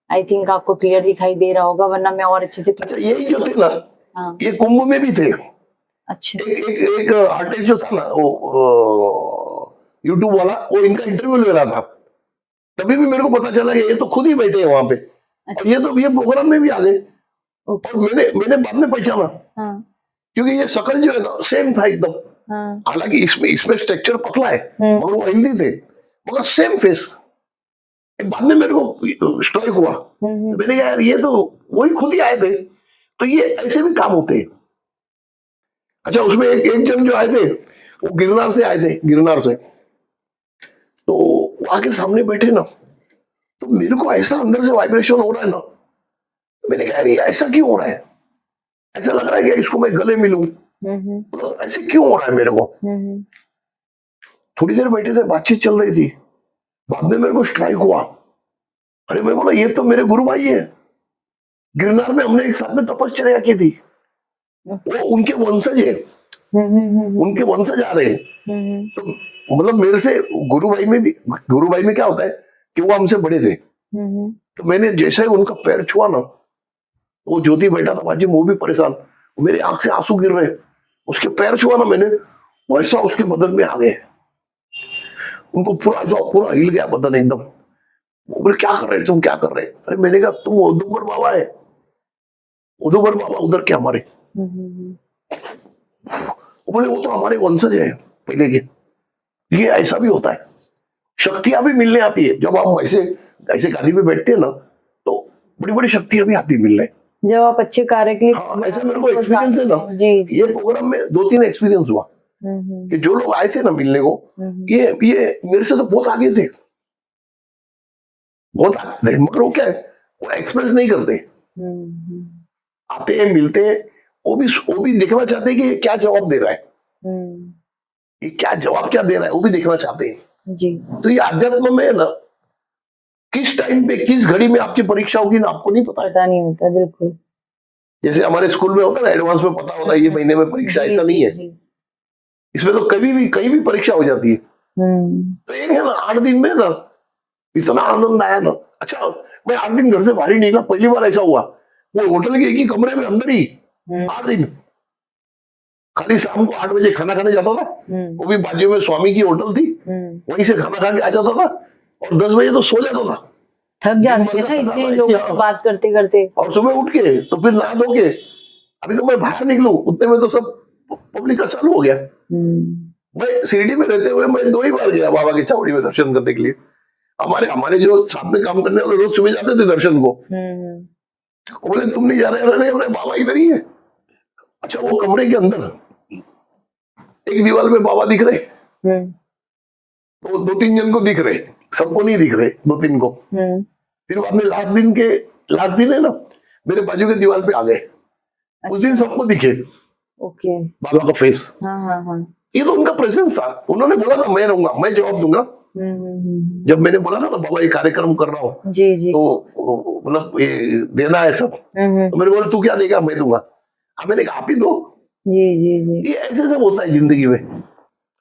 S1: आई थिंक आपको क्लियर दिखाई दे रहा होगा, वरना मैं और अच्छे से।
S2: अच्छा, यही जो थे ना, ये कुंभ में भी थे।
S1: अच्छा,
S2: एक आर्टिस्ट जो था ना, वो यूट्यूब वाला, वो इनका इंटरव्यू ले रहा था। तभी भी मेरे को पता चला कि ये तो खुद ही बैठे हैं वहां पे। और ये तो ये प्रोग्राम में भी आ गए। और मैंने बाद में पहचाना, क्योंकि ये शकल जो है ना, सेम था एकदम। हालांकि इसमें स्ट्रक्चर पतला है, मगर वो हिंदी थे, मगर सेम फेस। बाद में मेरे को स्ट्राइक हुआ, मैंने कहा यार, ये तो वही खुद ही आए थे। तो ये ऐसे भी काम होते हैं। अच्छा, उसमें एक जन जो आए थे, वो गिरनार से आए थे, गिरनार से। तो आके सामने बैठे ना, तो मेरे को ऐसा अंदर से वाइब्रेशन हो रहा है ना। मैंने कहा ये ऐसा क्यों हो रहा है? ऐसा लग रहा है कि इसको मैं गले मिलूं, तो ऐसे क्यों हो रहा है मेरे को? थोड़ी देर बैठे थे, बातचीत चल रही थी। बाद में मेरे को स्ट्राइक हुआ। अरे मैं बोला, ये तो मेरे गुरु भाई है, गिरनार में हमने एक साथ में तपस्या की थी। वो उनके वंशज है, उनके वंशज आ रहे हैं। तो मतलब मेरे से गुरु भाई में क्या होता है कि वो हमसे बड़े थे। तो मैंने जैसे ही उनका पैर छुआ ना, वो ज्योति बैठा था बाजी, वो भी परेशान, मेरे आंख से आंसू गिर रहे। उसके पैर छुआ ना मैंने, वैसा उसके बदन में आ गए। उनको पूरा हिल गया बदन एकदम। वो बोले क्या कर रहे तुम, क्या कर रहे? अरे मैंने कहा तुम उधुबर बाबा है, उधुबर बाबा उधर के हमारे। वो बोले वो तो हमारे वंशज है पहले के। ये ऐसा भी होता है, शक्तियां भी मिलने आती है। जब आप ऐसे ऐसे गाड़ी पे बैठते हैं ना, तो बड़ी बड़ी शक्तियां भी आती मिलने, जब
S1: आप अच्छे कार्य के लिए।
S2: हाँ, ऐसा मेरे को एक्सपीरियंस है ना। ये प्रोग्राम में 2-3 एक्सपीरियंस हुआ कि जो लोग आए थे ना मिलने को, ये मेरे से तो बहुत आगे थे, बहुत आगे थे। मगर वो क्या है, वो एक्सप्रेस नहीं करते। आते हैं, मिलते हैं, वो भी देखना चाहते हैं कि क्या जवाब दे रहा है, ये क्या जवाब क्या दे रहा है, वो भी देखना चाहते हैं जी। तो ये अध्यात्म में है ना, किस टाइम पे किस घड़ी में आपकी परीक्षा होगी ना, आपको नहीं पता
S1: नहीं होता। बिल्कुल,
S2: जैसे हमारे स्कूल में होता है ना, एडवांस में पता होता है ये महीने में परीक्षा, ऐसा नहीं है। इसमें तो कभी भी कहीं भी परीक्षा हो जाती है। तो एक है ना, 8 दिन में ना इतना आनंद आया ना। अच्छा, मैं 8 दिन घर से बाहर ही निकला, पहली बार ऐसा हुआ। वो होटल के एक ही कमरे में अंदर ही 8 दिन। खाली शाम को 8 बजे खाना खाने जाता था, वो भी बाजू में स्वामी की होटल थी, वहीं से खाना खा के आ जाता था और 10 बजे तो सो जाता था।
S1: थक जाते हैं ना इतने लोगों से बात करते करते।
S2: और सुबह उठ के तो फिर नहा धो के अभी तो मैं बाहर निकलूं उतने में तो सब पब्लिक का चालू हो गया। मैं शिरडी में रहते हुए मैं 2 ही बार गया बाबा की चावड़ी में दर्शन करने के लिए। हमारे जो साथ में काम करने वाले रोज सुबह जाते थे दर्शन को। बोले तुम नहीं जा रहे? अरे बाबा इधर ही है। अच्छा, वो कमरे के अंदर एक दीवार पे बाबा दिख रहे, तो 2-3 जन को दिख रहे, सबको नहीं दिख रहे, 2-3 को। फिर बाद में लास्ट दिन है ना, मेरे बाजू के दीवार पे आ गए, उस दिन सबको दिखे
S1: ओके
S2: बाबा का फेस। ये तो उनका प्रेजेंस था। उन्होंने बोला था मैं रहूंगा, मैं जवाब दूंगा। जब मैंने बोला था ना बाबा ये कार्यक्रम कर रहा हूँ तो मतलब ये देना है सब, तो मैंने बोला तू क्या देगा? मैं दूंगा। मैंने कहा आप ही दो। ये ऐसे सब होता है जिंदगी में।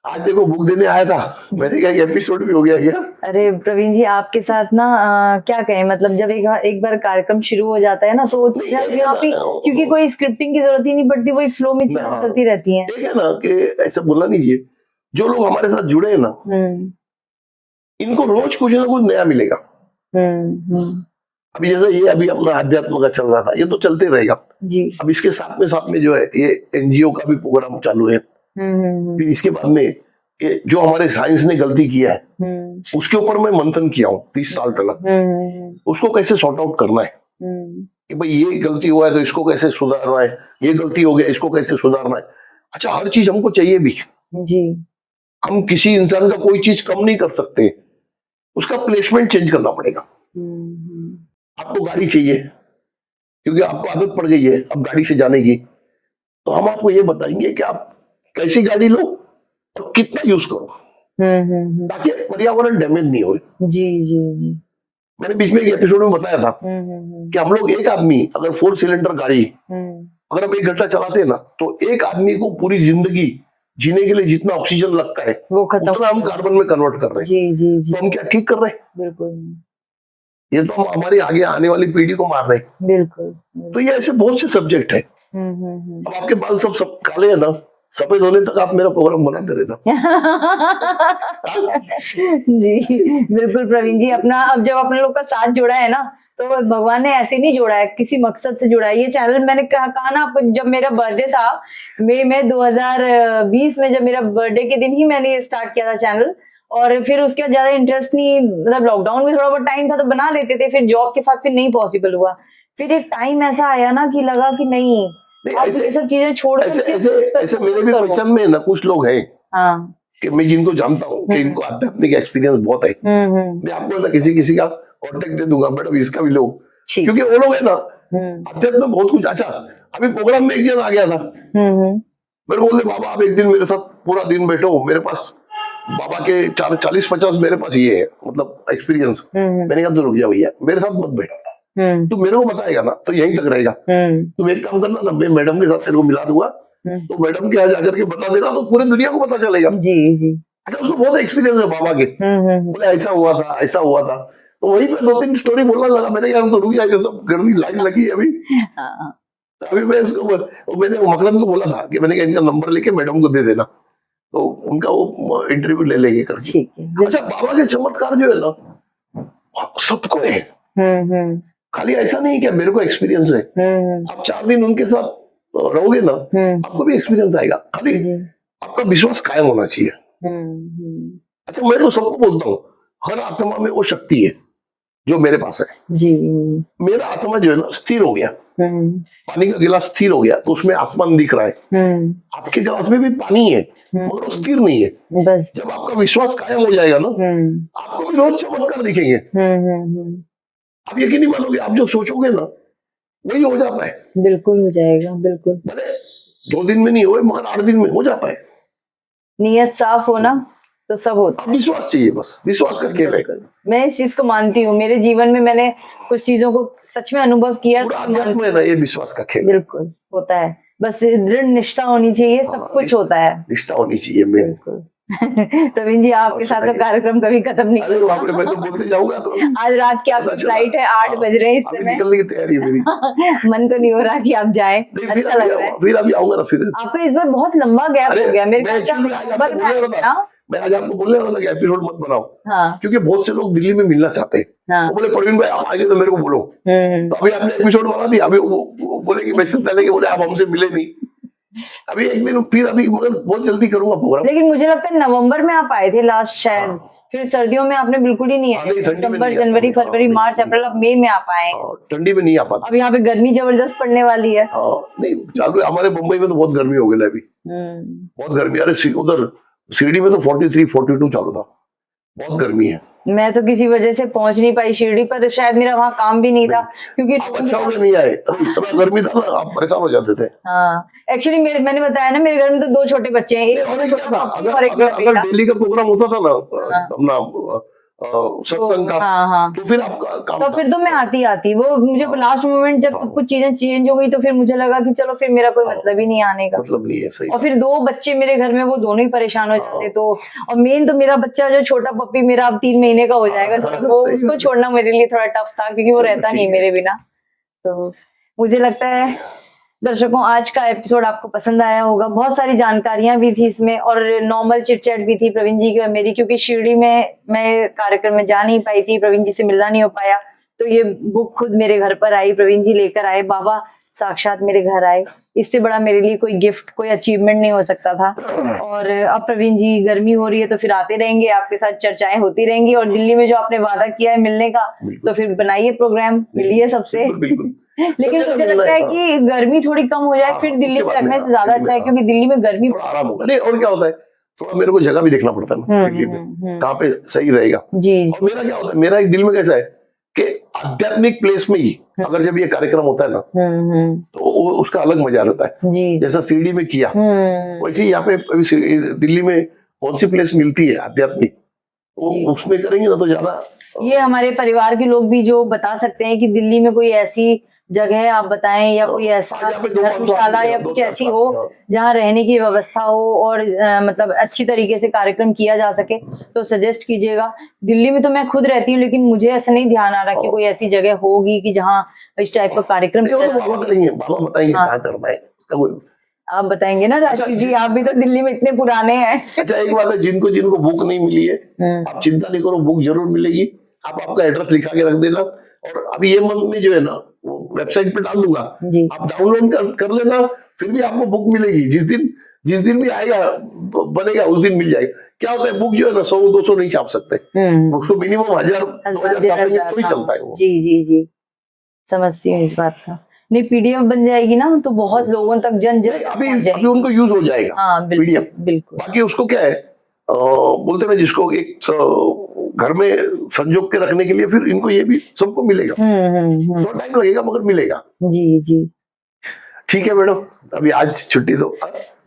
S2: आज देखो बुक देने आया था, मैंने कहा एपिसोड भी हो गया क्या?
S1: अरे प्रवीण जी, आपके साथ ना क्या कहें, मतलब जब एक बार कार्यक्रम शुरू हो जाता है ना तो यहाँ पे क्योंकि कोई स्क्रिप्टिंग की जरूरत ही नहीं पड़ती, वो एक फ्लो में चीजें चलती रहती हैं।
S2: ठीक है ना कि ऐसा बोलना नहीं चाहिए। जो लोग हमारे साथ जुड़े हैं ना, इनको रोज कुछ ना कुछ नया मिलेगा। अभी जैसे ये अभी अपना आध्यात्म का चल रहा था, ये तो चलते रहेगा जी। अब इसके साथ में जो है ये एनजीओ का भी प्रोग्राम चालू है। फिर इसके बाद में कि जो हमारे साइंस ने गलती किया है उसके ऊपर मैं मंथन किया हूँ 30 साल तक। उसको कैसे सॉर्ट आउट करना है कि भाई ये गलती हुआ है तो इसको कैसे सुधारना है, ये गलती हो गया इसको कैसे सुधारना है। अच्छा, हर चीज हमको चाहिए भी जी। हम किसी इंसान का कोई चीज कम नहीं कर सकते, उसका प्लेसमेंट चेंज करना पड़ेगा। आपको गाड़ी चाहिए क्योंकि आपको आदत पड़ गई है अब गाड़ी से जाने की, तो हम आपको ये बताएंगे कि आप कैसी गाड़ी लो और कितना यूज करो ताकि पर्यावरण डैमेज नहीं हो। जी जी जी। मैंने बीच में एक एपिसोड में बताया था कि हम लोग एक आदमी अगर 4 सिलेंडर गाड़ी अगर हम 1 घंटा चलाते हैं ना, तो एक आदमी को पूरी जिंदगी जीने के लिए जितना ऑक्सीजन लगता है वो उतना हम कार्बन में कन्वर्ट कर रहे हैं। जी जी जी। तो हम क्या ठीक कर रहे हैं? बिल्कुल। ये तो हम हमारी आगे आने वाली पीढ़ी को मार रहे हैं। बिल्कुल। तो ये ऐसे बहुत से सब्जेक्ट है। अब आपके बाल सब काले है ना, सफेद होने तक आप मेरा प्रोग्राम बनाते रहना।
S1: जी बिल्कुल प्रवीण जी, अपना अब जब अपने लोग का साथ जुड़ा है ना, तो भगवान ने ऐसे नहीं जोड़ा है, किसी मकसद से जुड़ा है। ये चैनल मैंने कहा ना, जब मेरा बर्थडे था मई में 2020 में, जब मेरा बर्थडे के दिन ही मैंने ये स्टार्ट किया था चैनल, और फिर उसके बाद ज्यादा इंटरेस्ट नहीं, मतलब लॉकडाउन में थोड़ा बहुत टाइम था तो बना लेते थे, फिर जॉब के साथ फिर नहीं पॉसिबल हुआ। फिर एक टाइम ऐसा आया ना कि लगा कि नहीं ये सब चीजें छोड़कर
S2: ऐसे मेरे भी पहचान में ना कुछ लोग हैं कि मैं जिनको जानता हूँ कि इनको आध्यात्मिक एक्सपीरियंस बहुत है। मैं आपको ना किसी का कॉन्टेक्ट दे दूंगा, मैडम इसका भी लोग, क्योंकि वो लोग है ना अध्यात्म में बहुत कुछ। अच्छा, अभी प्रोग्राम में एक जन आ गया था, मेरे को बोलते बाबा आप एक दिन मेरे साथ पूरा दिन बैठो, मेरे पास बाबा के 40-50 मेरे पास ये है मतलब एक्सपीरियंस। मैंने कहा तो रुक जा भैया, मेरे साथ मत बैठ, तू मेरे को बताएगा ना तो यहीं तक रहेगा। तुम एक काम करना ना, मैं मैडम के साथ तेरे को मिला दूंगा, तो मैडम के यहाँ जाकर के बता देना तो पूरी दुनिया को पता चलेगा। जी जी। अच्छा, उसको बहुत एक्सपीरियंस है बाबा के। बोले ऐसा हुआ था ऐसा हुआ था, तो वही पे 2-3 स्टोरी बोलने लगा। मैंने कहा तो रुक जाएगा, सब गर्दी लाइन लगी है अभी। अभी मैं इसको मैंने मकरंद को बोला था कि मैंने कहा इनका नंबर लेके मैडम को दे देना, तो उनका वो इंटरव्यू ले लेंगे करके। अच्छा, बाबा के चमत्कार जो है ना सबको है, खाली ऐसा नहीं क्या मेरे को एक्सपीरियंस है। आप 4 दिन उनके साथ रहोगे ना, आपको भी एक्सपीरियंस आएगा, खाली आपका विश्वास कायम होना चाहिए। अच्छा, मैं तो सबको बोलता हूँ हर आत्मा में वो शक्ति है जो मेरे पास है जी। मेरा आत्मा जो है ना स्थिर हो गया, पानी का गिलास स्थिर हो गया तो उसमें आसमान दिख रहा है। आपके गिलास में भी पानी है मगर स्थिर नहीं है। बस जब आपका विश्वास कायम हो जाएगा ना, आपको भी रोज चमत्कार दिखेंगे। आप यकीन नहीं मानोगे, आप जो सोचोगे ना वही हो जाता है। बिल्कुल हो जाएगा, बिल्कुल। 2 दिन में नहीं होए मगर 8 दिन में हो जाता है। नियत साफ हो ना तो सब होता है। विश्वास चाहिए, बस विश्वास का खेल है। मैं इस चीज को मानती हूँ, मेरे जीवन में मैंने कुछ चीजों को सच में अनुभव किया। है ना, ये विश्वास का खेल बिल्कुल होता है, बस दृढ़ निष्ठा होनी चाहिए, सब कुछ होता है, निष्ठा होनी चाहिए। बिल्कुल
S1: प्रवीण जी आपके साथ तो कार्यक्रम कभी खत्म नहीं
S2: अरे बाप रे, मैं तो बोलते जाऊंगा तो
S1: आज रात की आपकी फ्लाइट है, 8 बज रहे हैं इस
S2: अभी
S1: समय।
S2: निकलने की तैयारी है मेरी।
S1: मन तो नहीं हो रहा कि आप जाएं,
S2: नहीं,
S1: अच्छा लग रहा है।
S2: फिर अभी आऊंगा ना फिर।
S1: आपका इस बार बहुत लंबा गैप हो गया मेरे ख्याल से आप
S2: मैं
S1: नवंबर में आए थे ना?
S2: मैं आज आपको बोलने वाला था कि एपिसोड मत बनाओ,
S1: हाँ
S2: क्योंकि बहुत से लोग दिल्ली में मिलना चाहते हैं।
S1: हाँ।
S2: वो बोले प्रवीण भाई आप आगे तो मेरे को बोलो। तो अभी आपने एपिसोड बना दिया, अभी वो बोले कि मैसेज पहले कि बोले आप हमसे मिले नहीं। अभी एक दिन फिर अभी मगर बहुत जल्दी करूंगा प्रोग्राम।
S1: लेकिन मुझे लगता है नवंबर में आप आए थे लास्ट शायद, फिर सर्दियों में आपने बिल्कुल ही नहीं आए। दिसंबर, जनवरी, फरवरी, मार्च, अप्रैल, अब मई में आप आए।
S2: ठंडी में नहीं आ पाता।
S1: अब यहाँ पे गर्मी जबरदस्त पड़ने वाली है।
S2: नहीं चालू है, हमारे मुंबई में तो बहुत गर्मी हो गई अभी, बहुत गर्मी। अरे उधर शिरडी में तो 43, 42 चालू था, बहुत गर्मी है।
S1: मैं तो किसी वजह से पहुंच नहीं पाई शिरडी पर, शायद मेरा वहाँ काम भी नहीं था क्योंकि
S2: अच्छा हो गया नहीं आए, इतना गर्मी था ना आप परेशान हो जाते थे।
S1: हाँ एक्चुअली मैंने बताया ना मेरे घर में तो 2 छोटे बच्चे हैं, एक छोटा पप्पू और एक
S2: अगर डेली का प्रोग्राम होता था ना अपना सत्संग का,
S1: हाँ
S2: तो फिर आपका काम
S1: तो फिर तो मैं आती वो मुझे लास्ट मोमेंट जब सब कुछ चीजें चेंज हो गई तो फिर मुझे लगा कि चलो फिर मेरा कोई मतलब ही नहीं आने का,
S2: मतलब नहीं है। सही।
S1: और फिर 2 बच्चे मेरे घर में, वो दोनों ही परेशान हो जाते। तो और मेन तो मेरा बच्चा जो छोटा पप्पी मेरा अब 3 महीने का हो जाएगा, तो वो उसको छोड़ना मेरे लिए थोड़ा टफ था क्योंकि वो रहता नहीं मेरे बिना। तो मुझे लगता है दर्शकों आज का एपिसोड आपको पसंद आया होगा। बहुत सारी जानकारियां भी थी इसमें और नॉर्मल चिटचैट भी थी प्रवीण जी की और मेरी, क्योंकि शिरडी में मैं कार्यक्रम में जा नहीं पाई थी, प्रवीण जी से मिलना नहीं हो पाया, तो ये बुक खुद मेरे घर पर आई, प्रवीण जी लेकर आए, बाबा साक्षात मेरे घर आए। इससे बड़ा मेरे लिए कोई गिफ्ट, कोई अचीवमेंट नहीं हो सकता था। और अब प्रवीण जी गर्मी हो रही है तो फिर आते रहेंगे, आपके साथ चर्चाएं होती रहेंगी, और दिल्ली में जो आपने वादा किया है मिलने का तो फिर बनाइए प्रोग्राम, मिलिए सबसे। लेकिन मुझे लगता है कि गर्मी थोड़ी कम हो जाए फिर दिल्ली में रखने से ज्यादा अच्छा है, क्योंकि दिल्ली में गर्मी
S2: आराम होगा। नहीं और क्या होता है, थोड़ा मेरे को जगह भी देखना पड़ता है ना दिल्ली में, कहाँ पे सही रहेगा।
S1: जी
S2: और मेरा क्या होता है, मेरा एक दिल में कैसा है कि आध्यात्मिक प्लेस में ही अगर जब ये कार्यक्रम होता है ना तो उसका अलग मजा रहता है। जैसा शिरडी में किया वैसे यहाँ पे दिल्ली में कौन सी प्लेस मिलती है आध्यात्मिक, उसमें करेंगे ना तो ज्यादा।
S1: ये हमारे परिवार के लोग भी जो बता सकते हैं कि दिल्ली में कोई ऐसी जगह आप बताएं या कोई ऐसा धर्मशाला या कुछ ऐसी हो जहाँ रहने की व्यवस्था हो और मतलब अच्छी तरीके से कार्यक्रम किया जा सके तो सजेस्ट कीजिएगा। दिल्ली में तो मैं खुद रहती हूँ लेकिन मुझे ऐसा नहीं ध्यान आ रहा कि कोई ऐसी जगह होगी कि जहाँ इस टाइप का कार्यक्रम।
S2: बाबा बताएंगे कहाँ करना है,
S1: आप बताएंगे ना राजीव जी, आप भी तो दिल्ली में इतने पुराने हैं।
S2: अच्छा एक बात है, जिनको जिनको बुक नहीं मिली है आप चिंता नहीं करो, बुक जरूर मिलेगी। आप आपका एड्रेस लिखा के रख देना, और अभी ये मंथ में जो है ना वेबसाइट पे डाल दूंगा, आप डाउनलोड कर लेना, फिर भी आपको बुक मिलेगी। जिस दिन भी आएगा बनेगा उस दिन मिल जाएगा। क्या होता है बुक जो है ना 100-200 नहीं छाप सकते, उसको मिनिमम 1000-2000 छापेंगे तो ही चलता है वो।
S1: जी समझती हूँ इस बात का। नहीं पीडीएफ बन जाएगी ना तो बहुत लोगों तक
S2: अभी उनको यूज हो जाएगा।
S1: हाँ
S2: पीडीएफ
S1: बिल्कुल।
S2: बाकी उसको क्या है बोलते ना जिसको एक घर में संजोग के रखने के लिए, फिर इनको ये भी सबको मिलेगा, थोड़ा टाइम लगेगा मगर मिलेगा।
S1: जी
S2: ठीक है मैडम, अभी आज छुट्टी दो।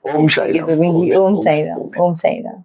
S2: ओम साई राम।
S1: ओम साई राम। ओम साई राम।